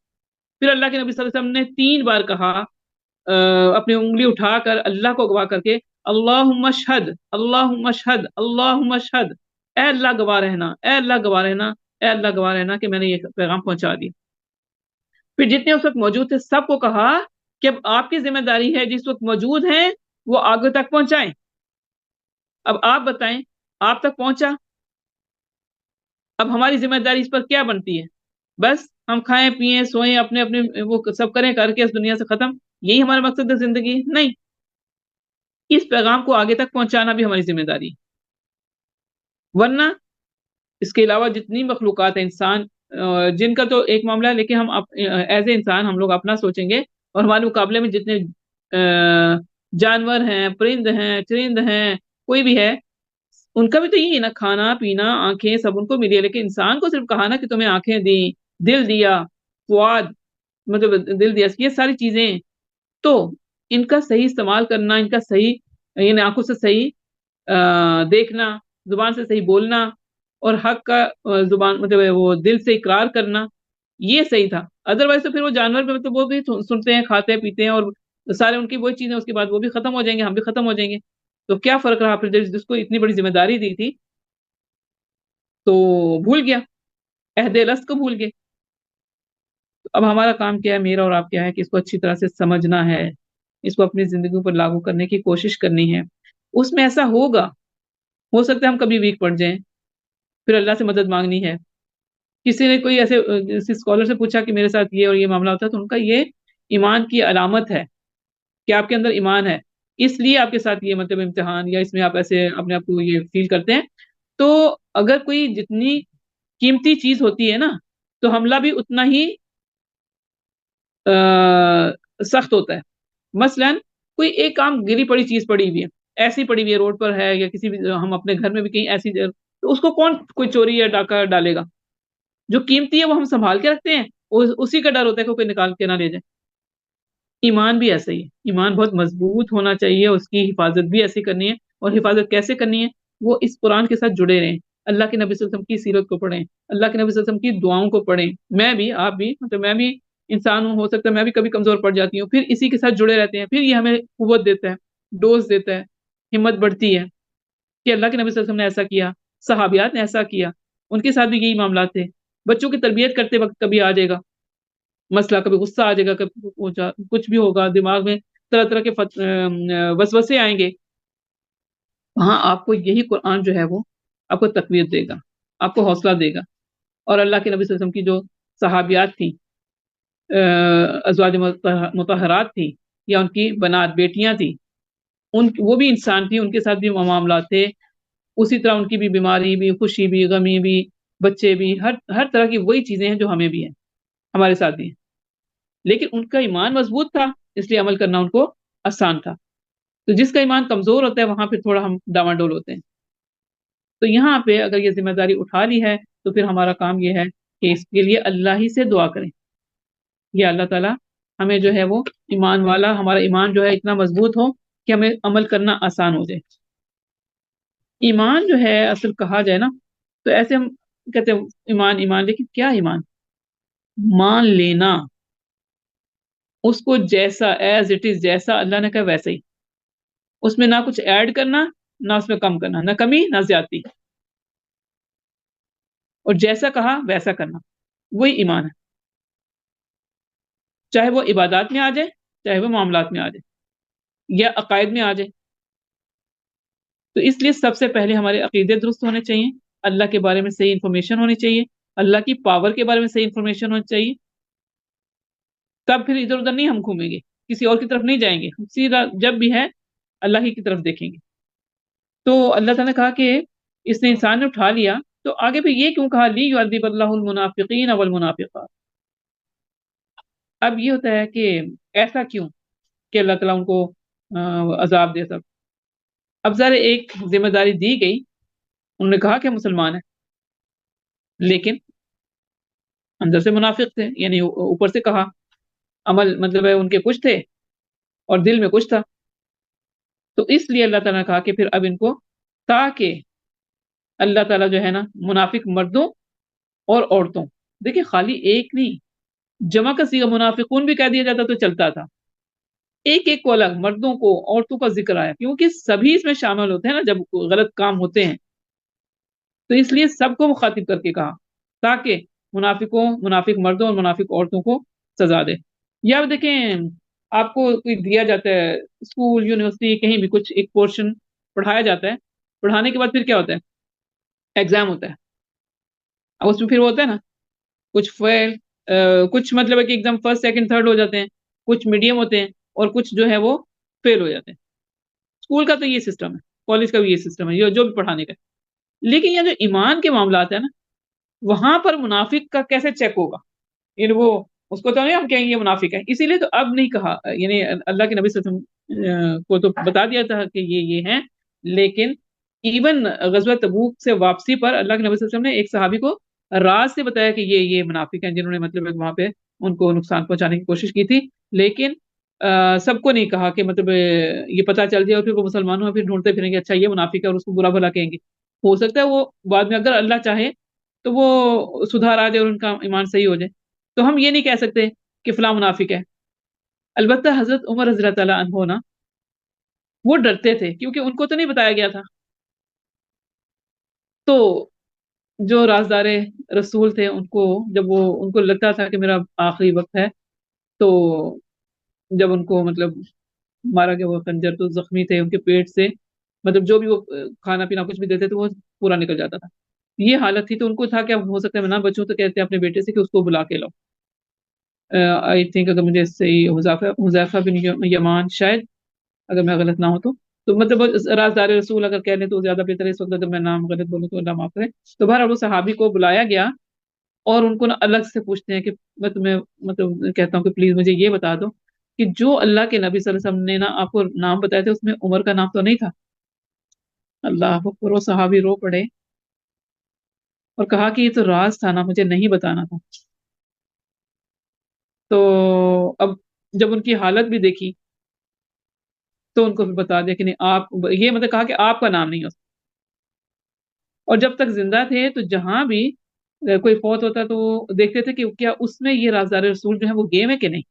پھر اللہ کے نبی صلی اللہ علیہ وسلم نے 3 بار کہا اپنی انگلی اٹھا کر اللہ کو گواہ کر کے، اللہم اشہد اللہم اشہد اللہم اشہد، اے اللہ گواہ رہنا، اے اللہ گواہ رہنا، اے اللہ گواہ رہنا کہ میں نے یہ پیغام پہنچا دیا. پھر جتنے اس وقت موجود تھے سب کو کہا کہ اب آپ کی ذمہ داری ہے جس وقت موجود ہیں وہ آگے تک پہنچائیں. اب آپ بتائیں، آپ تک پہنچا؟ اب ہماری ذمہ داری اس پر کیا بنتی ہے؟ بس ہم کھائیں پیئیں سوئیں اپنے وہ سب کریں کر کے اس دنیا سے ختم، یہی ہمارا مقصد ہے زندگی؟ نہیں، اس پیغام کو آگے تک پہنچانا بھی ہماری ذمہ داری. ورنہ اس کے علاوہ جتنی مخلوقات ہیں، انسان جن کا تو ایک معاملہ ہے، لیکن ہم ایز اے انسان ہم لوگ اپنا سوچیں گے اور ہمارے مقابلے میں جتنے جانور ہیں، پرند ہیں، چرند ہیں، کوئی بھی ہے، ان کا بھی تو یہی ہے نا، کھانا پینا آنکھیں سب ان کو ملی ہے. لیکن انسان کو صرف کہا نا کہ تمہیں آنکھیں دی، دل دیا، فؤاد مطلب دل دیا، یہ ساری چیزیں. تو ان کا صحیح استعمال کرنا، ان کا صحیح یعنی آنکھوں سے صحیح دیکھنا، زبان سے صحیح بولنا اور حق کا زبان مطلب وہ دل سے اقرار کرنا، یہ صحیح تھا. ادروائز تو پھر وہ جانور بھی مطلب وہ بھی سنتے ہیں، کھاتے ہیں پیتے ہیں اور سارے ان کی وہی چیزیں، اس کے بعد وہ بھی ختم ہو جائیں گے، ہم بھی ختم ہو جائیں گے. تو کیا فرق رہا؟ پھر جس کو اتنی بڑی ذمہ داری دی تھی تو بھول گیا، عہد الست کو بھول گئے. اب ہمارا کام کیا ہے، میرا اور آپ کیا ہے کہ اس کو اچھی طرح سے سمجھنا ہے، اس کو اپنی زندگیوں پر لاگو کرنے کی کوشش کرنی ہے. اس میں ایسا ہوگا، ہو سکتا ہے ہم کبھی ویک پڑ جائیں، پھر اللہ سے مدد مانگنی ہے. کسی نے کوئی ایسے اسکالر سے پوچھا کہ میرے ساتھ یہ اور یہ معاملہ ہوتا ہے، تو ان کا یہ ایمان کی علامت ہے کہ آپ کے اندر ایمان ہے، اس لیے آپ کے ساتھ یہ مطلب امتحان یا اس میں آپ ایسے اپنے آپ کو یہ فیل کرتے ہیں. تو اگر کوئی جتنی قیمتی چیز ہوتی ہے نا تو حملہ بھی اتنا ہی سخت ہوتا ہے. مثلا کوئی ایک کام گری پڑی چیز پڑی ہوئی ہے، ایسی پڑی ہوئی ہے روڈ پر ہے یا کسی بھی ہم اپنے گھر میں بھی کہیں ایسی جگہ، تو اس کو کون کوئی چوری یا ڈاکہ ڈالے گا؟ جو قیمتی ہے وہ ہم سنبھال کے رکھتے ہیں، اسی کا ڈر ہوتا ہے کہ کوئی نکال کے نہ لے جائے. ایمان بھی ایسا ہی ہے، ایمان بہت مضبوط ہونا چاہیے، اس کی حفاظت بھی ایسی کرنی ہے. اور حفاظت کیسے کرنی ہے؟ وہ اس قرآن کے ساتھ جڑے رہیں، اللہ کے نبی صلی اللہ علیہ وسلم کی سیرت کو پڑھیں، اللہ کے نبی صلی اللہ علیہ وسلم کی دعاؤں کو پڑھیں. میں بھی، آپ بھی، مطلب میں بھی انسان ہوں، ہو سکتا ہے میں بھی کبھی کمزور پڑ جاتی ہوں، پھر اسی کے ساتھ جڑے رہتے ہیں، پھر یہ ہمیں قوت دیتا ہے، ڈوز دیتا ہے، ہمت بڑھتی ہے کہ اللہ کے نبی صلی اللہ علیہ وسلم نے ایسا کیا، صحابیات نے ایسا کیا، ان کے ساتھ بھی یہی معاملات تھے. بچوں کی تربیت کرتے وقت کبھی آ جائے گا مسئلہ، کبھی غصہ آ جائے گا، کبھی کچھ بھی ہوگا، دماغ میں طرح طرح کے وسوسے آئیں گے. ہاں، آپ کو یہی قرآن جو ہے وہ آپ کو تقویت دے گا، آپ کو حوصلہ دے گا اور اللہ کے نبی صلی اللہ علیہ وسلم کی جو صحابیات تھیں، ازواج مطہرات تھیں، یا ان کی بنات بیٹیاں تھیں، وہ بھی انسان تھی، ان کے ساتھ بھی معاملات تھے اسی طرح، ان کی بھی بیماری بھی، خوشی بھی، غمی بھی، بچے بھی، ہر طرح کی وہی چیزیں ہیں جو ہمیں بھی ہیں، ہمارے ساتھ بھی ہیں، لیکن ان کا ایمان مضبوط تھا، اس لیے عمل کرنا ان کو آسان تھا۔ تو جس کا ایمان کمزور ہوتا ہے وہاں پھر تھوڑا ہم ڈاواڈول ہوتے ہیں۔ تو یہاں پہ اگر یہ ذمہ داری اٹھا لی ہے تو پھر ہمارا کام یہ ہے کہ اس کے لیے اللہ ہی سے دعا کریں، یا اللہ تعالیٰ ہمیں جو ہے وہ ایمان والا، ہمارا ایمان جو ہے اتنا مضبوط ہو کہ ہمیں عمل کرنا آسان ہو جائے۔ ایمان جو ہے اصل کہا جائے نا تو ایسے ہم کہتے ہیں ایمان ایمان، لیکن کیا ایمان؟ مان لینا اس کو جیسا ایز اٹ از، جیسا اللہ نے کہا ویسا ہی، اس میں نہ کچھ ایڈ کرنا نہ اس میں کم کرنا، نہ کمی نہ زیادتی، اور جیسا کہا ویسا کرنا، وہی ایمان ہے، چاہے وہ عبادات میں آ جائے، چاہے وہ معاملات میں آ جائے، یا عقائد میں آ جائے۔ تو اس لیے سب سے پہلے ہمارے عقیدے درست ہونے چاہیے، اللہ کے بارے میں صحیح انفارمیشن ہونی چاہیے، اللہ کی پاور کے بارے میں صحیح انفارمیشن ہونی چاہیے، تب پھر ادھر ادھر نہیں ہم گھومیں گے، کسی اور کی طرف نہیں جائیں گے، ہم سیدھا جب بھی ہے اللہ ہی کی طرف دیکھیں گے۔ تو اللہ تعالیٰ نے کہا کہ اس نے انسان نے اٹھا لیا، تو آگے پھر یہ کیوں کہا لی یعذب اللہ المنافقین والمنافقات؟ اب یہ ہوتا ہے کہ ایسا کیوں کہ اللہ تعالیٰ ان کو عذاب دے سب؟ اب ذرا ایک ذمہ داری دی گئی، انہوں نے کہا کہ مسلمان ہیں لیکن اندر سے منافق تھے، یعنی اوپر سے کہا، عمل مطلب ہے ان کے کچھ تھے اور دل میں کچھ تھا۔ تو اس لیے اللہ تعالیٰ نے کہا کہ پھر اب ان کو، تاکہ اللہ تعالیٰ جو ہے نا منافق مردوں اور عورتوں، دیکھیں خالی ایک نہیں، جمع کا صیغہ منافقون بھی کہہ دیا جاتا تو چلتا تھا، ایک ایک کو الگ، مردوں کو عورتوں کا ذکر آیا کیونکہ سبھی اس میں شامل ہوتے ہیں نا جب غلط کام ہوتے ہیں، تو اس لیے سب کو مخاطب کر کے کہا تاکہ منافق مردوں اور منافق عورتوں کو سزا دے۔ یا دیکھیں آپ کو کوئی دیا جاتا ہے اسکول یونیورسٹی کہیں بھی کچھ ایک پورشن پڑھایا جاتا ہے، پڑھانے کے بعد پھر کیا ہوتا ہے؟ ایگزام ہوتا ہے، اب اس میں پھر وہ ہوتا ہے نا کچھ فیل، کچھ مطلب ہے کہ ایگزام فرسٹ سیکنڈ تھرڈ ہو جاتے ہیں، کچھ میڈیم ہوتے ہیں اور کچھ جو ہے وہ فیل ہو جاتے ہیں۔ اسکول کا تو یہ سسٹم ہے، کالج کا بھی یہ سسٹم ہے، جو بھی پڑھانے کا ہے۔ لیکن یہ جو ایمان کے معاملات ہیں نا وہاں پر منافق کا کیسے چیک ہوگا؟ یعنی وہ اس کو تو نہیں ہم کہیں گے یہ منافق ہے، اسی لیے تو اب نہیں کہا، یعنی اللہ کے نبی صلی اللہ علیہ وسلم کو تو بتا دیا تھا کہ یہ ہیں، لیکن ایون غزوہ تبوک سے واپسی پر اللہ کے نبی صلی اللہ علیہ وسلم نے ایک صحابی کو راز سے بتایا کہ یہ منافق ہیں، جنہوں نے مطلب وہاں پہ ان کو نقصان پہنچانے کی کوشش کی تھی، لیکن سب کو نہیں کہا کہ مطلب یہ پتہ چل جائے اور پھر وہ مسلمانوں میں پھر ڈھونڈتے پھریں گے اچھا یہ منافق ہے اور اس کو برا بھلا کہیں گے۔ ہو سکتا ہے وہ بعد میں اگر اللہ چاہے تو وہ سدھار آ جائے اور ان کا ایمان صحیح ہو جائے، تو ہم یہ نہیں کہہ سکتے کہ فلاں منافق ہے۔ البتہ حضرت عمر رضی اللہ تعالیٰ عنہ نا وہ ڈرتے تھے کیونکہ ان کو تو نہیں بتایا گیا تھا، تو جو رازدار رسول تھے ان کو لگتا تھا کہ میرا آخری وقت ہے، تو جب ان کو مطلب مارا گیا وہ خنجر، تو زخمی تھے ان کے پیٹ سے، مطلب جو بھی وہ کھانا پینا کچھ بھی دیتے تھے وہ پورا نکل جاتا تھا، یہ حالت تھی۔ تو ان کو تھا کہ اب ہو سکتا ہے میں نہ بچوں، تو کہتے ہیں اپنے بیٹے سے کہ اس کو بلا کے لاؤ، آئی تھنک اگر مجھے صحیح حذیفہ بن یمان شاید، اگر میں غلط نہ ہوں تو مطلب رازدار رسول اگر کہہ لیں تو زیادہ بہتر ہے، اس وقت اگر میں نام غلط بولوں تو اللہ معاف کرے۔ تو بہرحال وہ صحابی کو بلایا گیا اور ان کو نا الگ سے پوچھتے ہیں کہ میں تمہیں مطلب کہتا ہوں کہ پلیز مجھے یہ بتا دو کہ جو اللہ کے نبی صلی اللہ علیہ وسلم نے نا آپ کو نام بتایا تھے اس میں عمر کا نام تو نہیں تھا؟ اللہ اکبر، وہ صحابی رو پڑے اور کہا کہ یہ تو راز تھا نا، مجھے نہیں بتانا تھا۔ تو اب جب ان کی حالت بھی دیکھی تو ان کو بھی بتا دیا کہ نہیں، آپ یہ مطلب کہا کہ آپ کا نام نہیں ہو سکتا۔ اور جب تک زندہ تھے تو جہاں بھی کوئی فوت ہوتا تو وہ دیکھتے تھے کہ کیا اس میں یہ رازدار رسول جو ہے وہ گئے میں کہ نہیں،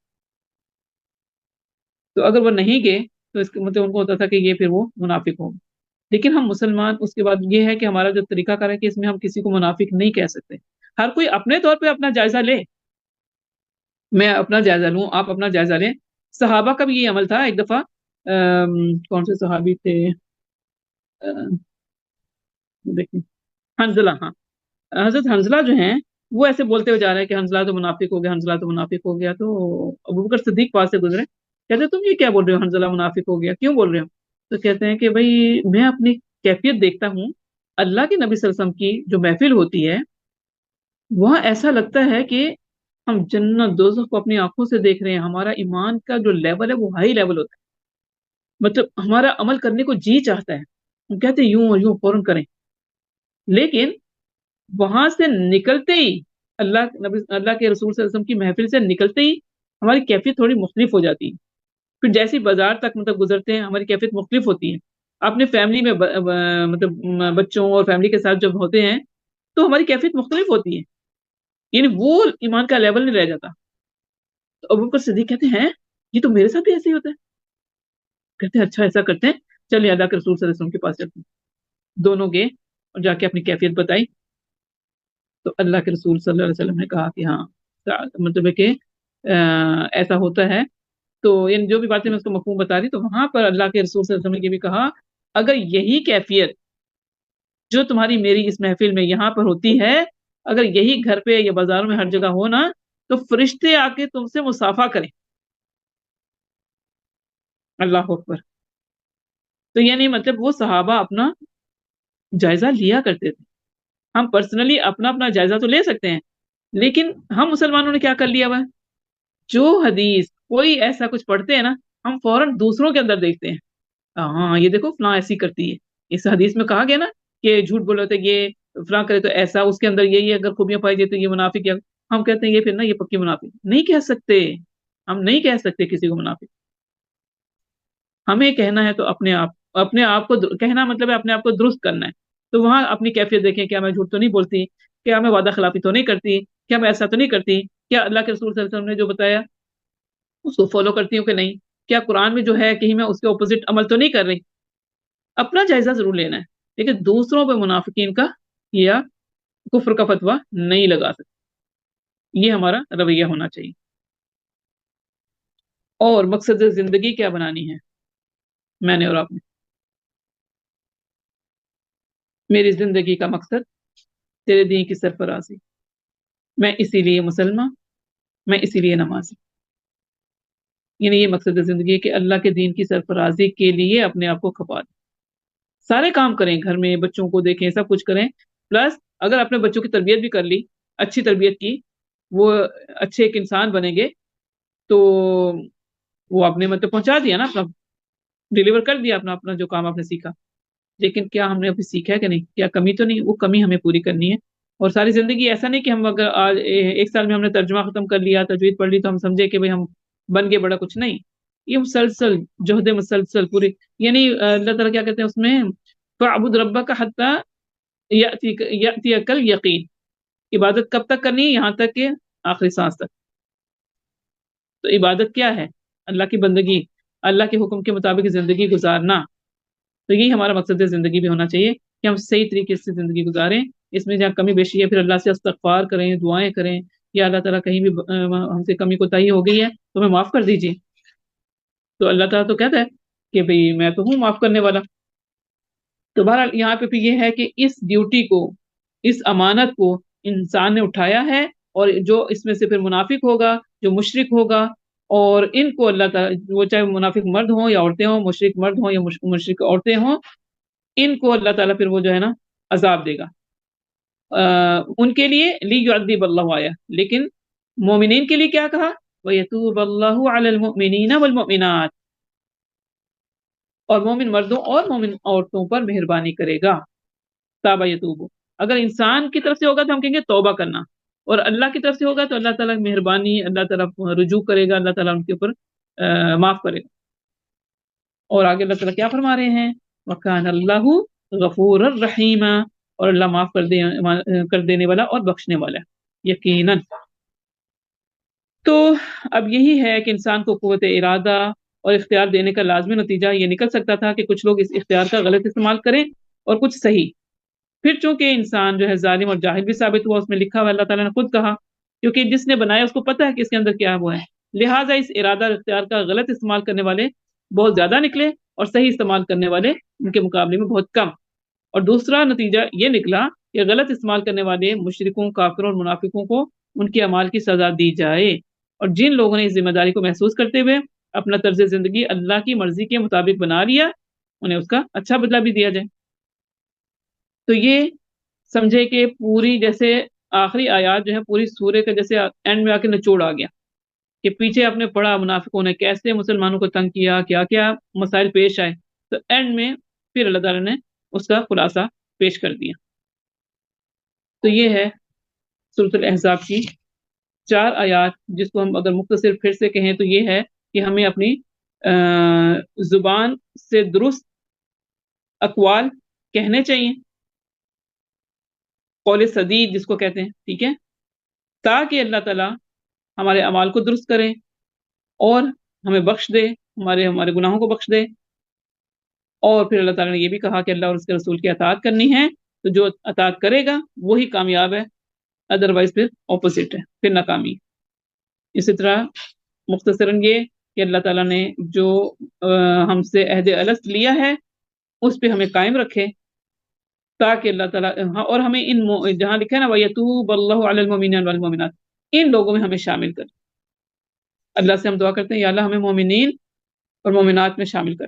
تو اگر وہ نہیں گئے تو اس مطلب ان کو ہوتا تھا کہ یہ پھر وہ منافق ہوں۔ لیکن ہم مسلمان، اس کے بعد یہ ہے کہ ہمارا جو طریقہ کار ہے کہ اس میں ہم کسی کو منافق نہیں کہہ سکتے، ہر کوئی اپنے طور پہ اپنا جائزہ لے، میں اپنا جائزہ لوں، آپ اپنا جائزہ لیں۔ صحابہ کا بھی یہ عمل تھا۔ ایک دفعہ کون سے صحابی تھے، دیکھیں حنزلہ، ہاں حضرت حنزلہ جو ہیں وہ ایسے بولتے ہوئے جا رہا ہے کہ حنظلہ تو منافق ہو گیا، حنظلہ تو منافق ہو گیا. تو ابوبکر صدیق پاس سے گزرے، کہتے تم یہ کیا بول رہے ہو حنظلہ منافق ہو گیا، کیوں بول رہے ہو؟ تو کہتے ہیں کہ بھائی میں اپنی کیفیت دیکھتا ہوں، اللہ کے نبی صلی اللہ علیہ وسلم کی جو محفل ہوتی ہے وہاں ایسا لگتا ہے کہ ہم جنت دوزخ کو اپنی آنکھوں سے دیکھ رہے ہیں. ہمارا ایمان کا جو لیول ہے وہ ہائی لیول ہوتا ہے، مطلب ہمارا عمل کرنے کو جی چاہتا ہے، ہم کہتے ہیں یوں اور یوں فوراً کریں. لیکن وہاں سے نکلتے ہی اللہ کے رسول صلی اللہ علیہ وسلم کی محفل سے نکلتے ہی ہماری کیفیت تھوڑی مختلف ہو جاتی ہے. پھر جیسی بازار تک مطلب گزرتے ہیں ہماری کیفیت مختلف ہوتی ہے. اپنے فیملی میں مطلب بچوں اور فیملی کے ساتھ جب ہوتے ہیں تو ہماری کیفیت مختلف ہوتی ہے، یعنی وہ ایمان کا لیول نہیں رہ جاتا. تو ابوبکر صدیق کہتے ہیں یہ تو میرے ساتھ بھی ایسے ہی ہوتا ہے. کہتے ہیں اچھا ایسا کرتے ہیں، چلیے اللہ کے رسول صلی اللہ علیہ وسلم کے پاس چلتے ہیں. دونوں گئے اور جا کے اپنی کیفیت بتائی. تو اللہ کے رسول صلی اللہ علیہ وسلم نے کہا کہ ہاں مطلب ہے کہ ایسا ہوتا ہے. تو ان جو بھی باتیں میں اس کو مفہوم بتا رہی، تو وہاں پر اللہ کے رسول صلی اللہ علیہ وسلم نے یہ بھی کہا اگر یہی کیفیت جو تمہاری میری اس محفل میں یہاں پر ہوتی ہے اگر یہی گھر پہ یا بازاروں میں ہر جگہ ہو نا تو فرشتے آ کے تم سے مصافحہ کریں. اللہ اکبر. تو یعنی مطلب وہ صحابہ اپنا جائزہ لیا کرتے تھے. ہم پرسنلی اپنا جائزہ تو لے سکتے ہیں، لیکن ہم مسلمانوں نے کیا کر لیا ہوا ہے، جو حدیث کوئی ایسا کچھ پڑھتے ہیں نا ہم فوراً دوسروں کے اندر دیکھتے ہیں. ہاں یہ دیکھو فلاں ایسی کرتی ہے، اس حدیث میں کہا گیا نا کہ جھوٹ بولو تو یہ فلاں کرے تو ایسا، اس کے اندر یہ اگر خوبیاں پائی جائے تو یہ منافق ہے. ہم کہتے ہیں یہ پھر نا یہ پکی منافق. نہیں کہہ سکتے، ہم نہیں کہہ سکتے کسی کو منافق. ہمیں کہنا ہے تو اپنے آپ کو کہنا مطلب ہے اپنے آپ کو درست کرنا ہے. تو وہاں اپنی کیفیت دیکھیں، کیا میں جھوٹ تو نہیں بولتی، کیا میں وعدہ خلافی تو نہیں کرتی، کیا میں ایسا تو نہیں کرتی، کیا اللہ کے رسول صلی اللہ علیہ وسلم نے جو بتایا اس کو فالو کرتی ہوں کہ نہیں، کیا قرآن میں جو ہے کہیں میں اس کے اپوزٹ عمل تو نہیں کر رہی. اپنا جائزہ ضرور لینا ہے، لیکن دوسروں پہ منافقین کا یا کفر کا فتویٰ نہیں لگا سکتے. یہ ہمارا رویہ ہونا چاہیے. اور مقصد زندگی کیا بنانی ہے میں نے اور آپ نے؟ میری زندگی کا مقصد تیرے دین کی سرفرازی. میں اسی لیے مسلمان، میں اسی لیے نمازی. یعنی یہ مقصد زندگی ہے کہ اللہ کے دین کی سرفرازی کے لیے اپنے آپ کو کھپا دیں. سارے کام کریں، گھر میں بچوں کو دیکھیں، سب کچھ کریں، پلس اگر اپنے بچوں کی تربیت بھی کر لی، اچھی تربیت کی، وہ اچھے ایک انسان بنیں گے تو وہ آپ نے مطلب پہنچا دیا نا، اپنا ڈیلیور کر دیا اپنا جو کام آپ نے سیکھا. لیکن کیا ہم نے ابھی سیکھا ہے کہ نہیں، کیا کمی تو نہیں، وہ کمی ہمیں پوری کرنی ہے. اور ساری زندگی ایسا نہیں کہ ہم اگر آج ایک سال میں ہم نے ترجمہ ختم کر لیا، تجوید پڑھ لی تو ہم سمجھے کہ بھئی ہم بن گئے بڑا کچھ. نہیں، یہ مسلسل جہد مسلسل پوری، یعنی اللہ تعالیٰ کیا کہتے ہیں اس میں فَاعْبُدْ رَبَّكَ حَتَّى يَأْتِيَكَ الْيَقِينُ. عبادت کب تک کرنی ہے؟ یہاں تک کہ آخری سانس تک. تو عبادت کیا ہے؟ اللہ کی بندگی، اللہ کے حکم کے مطابق زندگی گزارنا. تو یہی ہمارا مقصد زندگی بھی ہونا چاہیے کہ ہم صحیح طریقے سے زندگی گزاریں. اس میں جہاں کمی بیشی ہے پھر اللہ سے استغفار کریں، دعائیں کریں، یا اللہ تعالیٰ کہیں بھی ہم سے کمی کوتاہی ہو گئی ہے تو ہمیں معاف کر دیجیے. تو اللہ تعالیٰ تو کہتا ہے کہ بھئی میں تو ہوں معاف کرنے والا. تو بہرحال یہاں پہ یہ ہے کہ اس ڈیوٹی کو، اس امانت کو انسان نے اٹھایا ہے، اور جو اس میں سے پھر منافق ہوگا، جو مشرک ہوگا، اور ان کو اللہ تعالیٰ، وہ چاہے منافق مرد ہوں یا عورتیں ہوں، مشرک مرد ہوں یا مشرک عورتیں ہوں، ان کو اللہ تعالیٰ پھر وہ جو ہے نا عذاب دے گا. ان کے لیے لیعذب اللہ آیا، لیکن مومنین کے لیے کیا کہا؟ وَيَتُوبَ اللَّهُ عَلَى الْمُؤْمِنِينَ وَالْمُؤْمِنَاتِ، اور مومن مردوں اور مومن عورتوں پر مہربانی کرے گا. تابا یتوب، اگر انسان کی طرف سے ہوگا تو ہم کہیں گے توبہ کرنا، اور اللہ کی طرف سے ہوگا تو اللہ تعالیٰ مہربانی، اللہ تعالیٰ رجوع کرے گا، اللہ تعالیٰ ان کے اوپر معاف کرے گا. اور آگے اللہ تعالیٰ کیا فرما رہے ہیں؟ وَكَانَ اللَّهُ غَفُورًا رَحِيمًا، اور اللہ معاف کر دینے والا اور بخشنے والا ہے یقیناً. تو اب یہی ہے کہ انسان کو قوت ارادہ اور اختیار دینے کا لازمی نتیجہ یہ نکل سکتا تھا کہ کچھ لوگ اس اختیار کا غلط استعمال کریں اور کچھ صحیح. پھر چونکہ انسان جو ہے ظالم اور جاہل بھی ثابت ہوا، اس میں لکھا ہوا اللہ تعالیٰ نے خود کہا، کیونکہ جس نے بنایا اس کو پتہ ہے کہ اس کے اندر کیا وہ ہے. لہٰذا اس ارادہ اور اختیار کا غلط استعمال کرنے والے بہت زیادہ نکلے اور صحیح استعمال کرنے والے ان کے مقابلے میں بہت کم. اور دوسرا نتیجہ یہ نکلا کہ غلط استعمال کرنے والے مشرکوں، کافروں اور منافقوں کو ان کے اعمال کی سزا دی جائے، اور جن لوگوں نے اس ذمہ داری کو محسوس کرتے ہوئے اپنا طرز زندگی اللہ کی مرضی کے مطابق بنا لیا، انہیں اس کا اچھا بدلہ بھی دیا جائے۔ تو یہ سمجھے کہ پوری جیسے آخری آیات جو ہے پوری سورے کا جیسے اینڈ میں آ کے نچوڑ آ گیا کہ پیچھے آپ نے پڑھا منافقوں نے کیسے مسلمانوں کو تنگ کیا، کیا کیا مسائل پیش آئے، تو اینڈ میں پھر اللہ تعالیٰ نے اس کا خلاصہ پیش کر دیا۔ تو یہ ہے سورۃ الاحزاب کی 4 آیات، جس کو ہم اگر مختصر پھر سے کہیں تو یہ ہے کہ ہمیں اپنی زبان سے درست اقوال کہنے چاہیے، قول سدید جس کو کہتے ہیں، ٹھیک ہے، تاکہ اللہ تعالیٰ ہمارے اعمال کو درست کرے اور ہمیں بخش دے، ہمارے گناہوں کو بخش دے۔ اور پھر اللہ تعالیٰ نے یہ بھی کہا کہ اللہ اور اس کے رسول کی اطاعت کرنی ہے، تو جو اطاعت کرے گا وہی کامیاب ہے، ادروائز پھر اپوزٹ ہے، پھر ناکامی۔ اسی طرح مختصراً یہ کہ اللہ تعالیٰ نے جو ہم سے عہد الست لیا ہے اس پہ ہمیں قائم رکھے، تاکہ اللہ تعالیٰ اور ہمیں ان جہاں لکھا ہے نا وَيَتُوبَ اللَّهُ عَلَى الْمُؤْمِنِينَ وَالْمُؤْمِنَاتِ، ان لوگوں میں ہمیں شامل کر۔ اللہ سے ہم دعا کرتے ہیں یا اللہ ہمیں مومنین اور مومنات میں شامل کر،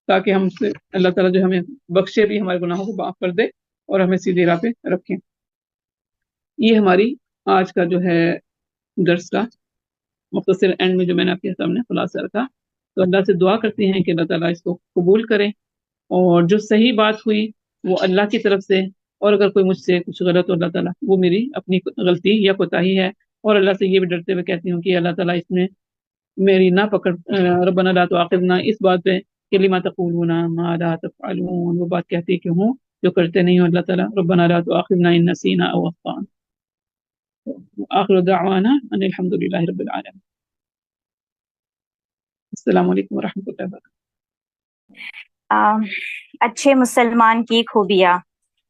تاکہ ہم سے اللہ تعالیٰ جو ہمیں بخشے بھی، ہمارے گناہوں کو معاف کر دے اور ہمیں سیدھی راہ پہ رکھیں۔ یہ ہماری آج کا جو ہے درس کا مختصر اینڈ میں جو میں نے آپ کے سامنے خلاصہ رکھا، تو اللہ سے دعا کرتے ہیں کہ اللہ تعالیٰ اس کو قبول کرے، اور جو صحیح بات ہوئی وہ اللہ کی طرف سے، اور اگر کوئی مجھ سے کچھ غلط ہو اللہ تعالیٰ وہ میری اپنی غلطی یا کوتاہی ہے، اور اللہ سے یہ بھی ڈرتے ہوئے کہتی ہوں کہ اللہ تعالیٰ اس میں میری نہ پکڑ، ربنا لا تؤاخذنا اس بات پہ کہ لما تقولون ما لا تفعلون، وہ بات کہتی کہ ہوں جو کرتے نہیں ہو اللہ تعالیٰ، ربنا لا تؤاخذنا ان نسینا او اخطانا۔ آخر دعوانا ان الحمد للہ رب العالمین۔ السلام علیکم ورحمۃ اللہ وبرکاتہ۔ اچھے مسلمان کی خوبیاں۔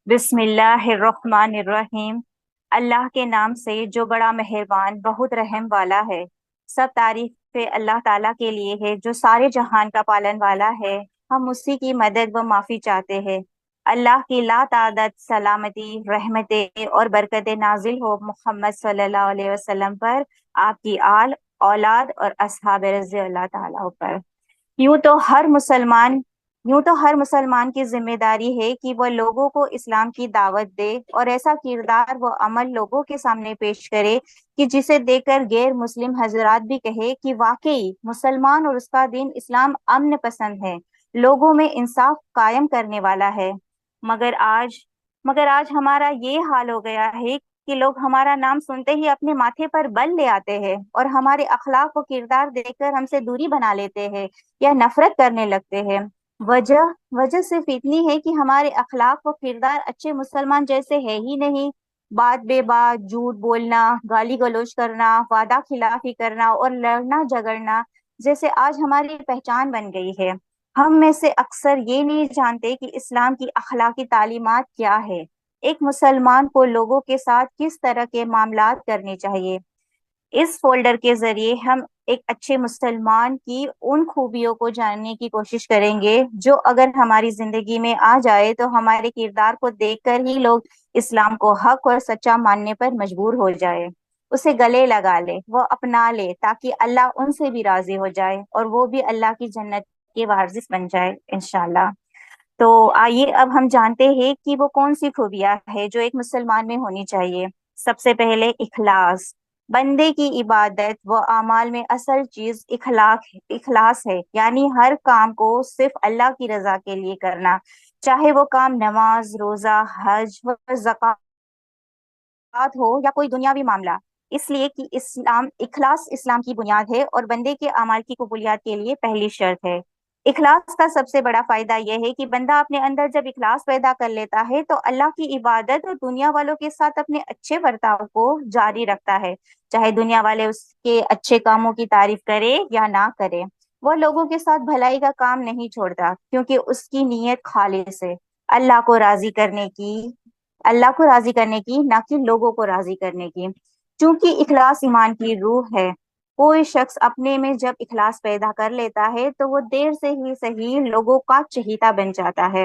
بسم اللہ الرحمن الرحیم، اللہ کے نام سے جو بڑا مہربان بہت رحم والا ہے۔ سب تعریف اللہ تعالیٰ کے لیے ہے جو سارے جہان کا پالن والا ہے، ہم اسی کی مدد و معافی چاہتے ہیں۔ اللہ کی لا تعداد سلامتی، رحمتیں اور برکتیں نازل ہو محمد صلی اللہ علیہ وسلم پر، آپ کی آل، اولاد اور اصحاب رضی اللہ تعالیٰ پر۔ یوں تو ہر مسلمان کی ذمہ داری ہے کہ وہ لوگوں کو اسلام کی دعوت دے اور ایسا کردار و عمل لوگوں کے سامنے پیش کرے کہ جسے دیکھ کر غیر مسلم حضرات بھی کہے کہ واقعی مسلمان اور اس کا دین اسلام امن پسند ہے، لوگوں میں انصاف قائم کرنے والا ہے۔ مگر آج ہمارا یہ حال ہو گیا ہے کہ لوگ ہمارا نام سنتے ہی اپنے ماتھے پر بل لے آتے ہیں اور ہمارے اخلاق و کردار دیکھ کر ہم سے دوری بنا لیتے ہیں یا نفرت کرنے لگتے ہیں۔ وجہ صرف اتنی ہے کہ ہمارے اخلاق و کردار اچھے مسلمان جیسے ہے ہی نہیں۔ بات بے بات، جھوٹ بولنا، گالی گلوچ کرنا، وعدہ خلافی کرنا اور لڑنا جھگڑنا جیسے آج ہماری پہچان بن گئی ہے۔ ہم میں سے اکثر یہ نہیں جانتے کہ اسلام کی اخلاقی تعلیمات کیا ہے، ایک مسلمان کو لوگوں کے ساتھ کس طرح کے معاملات کرنے چاہیے۔ اس فولڈر کے ذریعے ہم ایک اچھے مسلمان کی ان خوبیوں کو جاننے کی کوشش کریں گے جو اگر ہماری زندگی میں آ جائے تو ہمارے کردار کو دیکھ کر ہی لوگ اسلام کو حق اور سچا ماننے پر مجبور ہو جائے، اسے گلے لگا لے، وہ اپنا لے، تاکہ اللہ ان سے بھی راضی ہو جائے اور وہ بھی اللہ کی جنت کے وارث بن جائے انشاءاللہ۔ تو آئیے اب ہم جانتے ہیں کہ وہ کون سی خوبیاں ہے جو ایک مسلمان میں ہونی چاہیے۔ سب سے پہلے اخلاص۔ بندے کی عبادت و اعمال میں اصل چیز اخلاص ہے، یعنی ہر کام کو صرف اللہ کی رضا کے لیے کرنا، چاہے وہ کام نماز، روزہ، حج و زکوٰۃ ہو یا کوئی دنیاوی معاملہ، اس لیے کہ اخلاص اسلام کی بنیاد ہے اور بندے کے اعمال کی قبولیت کے لیے پہلی شرط ہے۔ اخلاص کا سب سے بڑا فائدہ یہ ہے کہ بندہ اپنے اندر جب اخلاص پیدا کر لیتا ہے تو اللہ کی عبادت اور دنیا والوں کے ساتھ اپنے اچھے برتاؤ کو جاری رکھتا ہے، چاہے دنیا والے اس کے اچھے کاموں کی تعریف کرے یا نہ کرے۔ وہ لوگوں کے ساتھ بھلائی کا کام نہیں چھوڑتا کیونکہ اس کی نیت خالص ہے، اللہ کو راضی کرنے کی، نہ کہ لوگوں کو راضی کرنے کی۔ چونکہ اخلاص ایمان کی روح ہے، کوئی شخص اپنے میں جب اخلاص پیدا کر لیتا ہے تو وہ دیر سے ہی صحیح لوگوں کا چہیتا بن جاتا ہے۔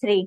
3।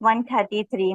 133।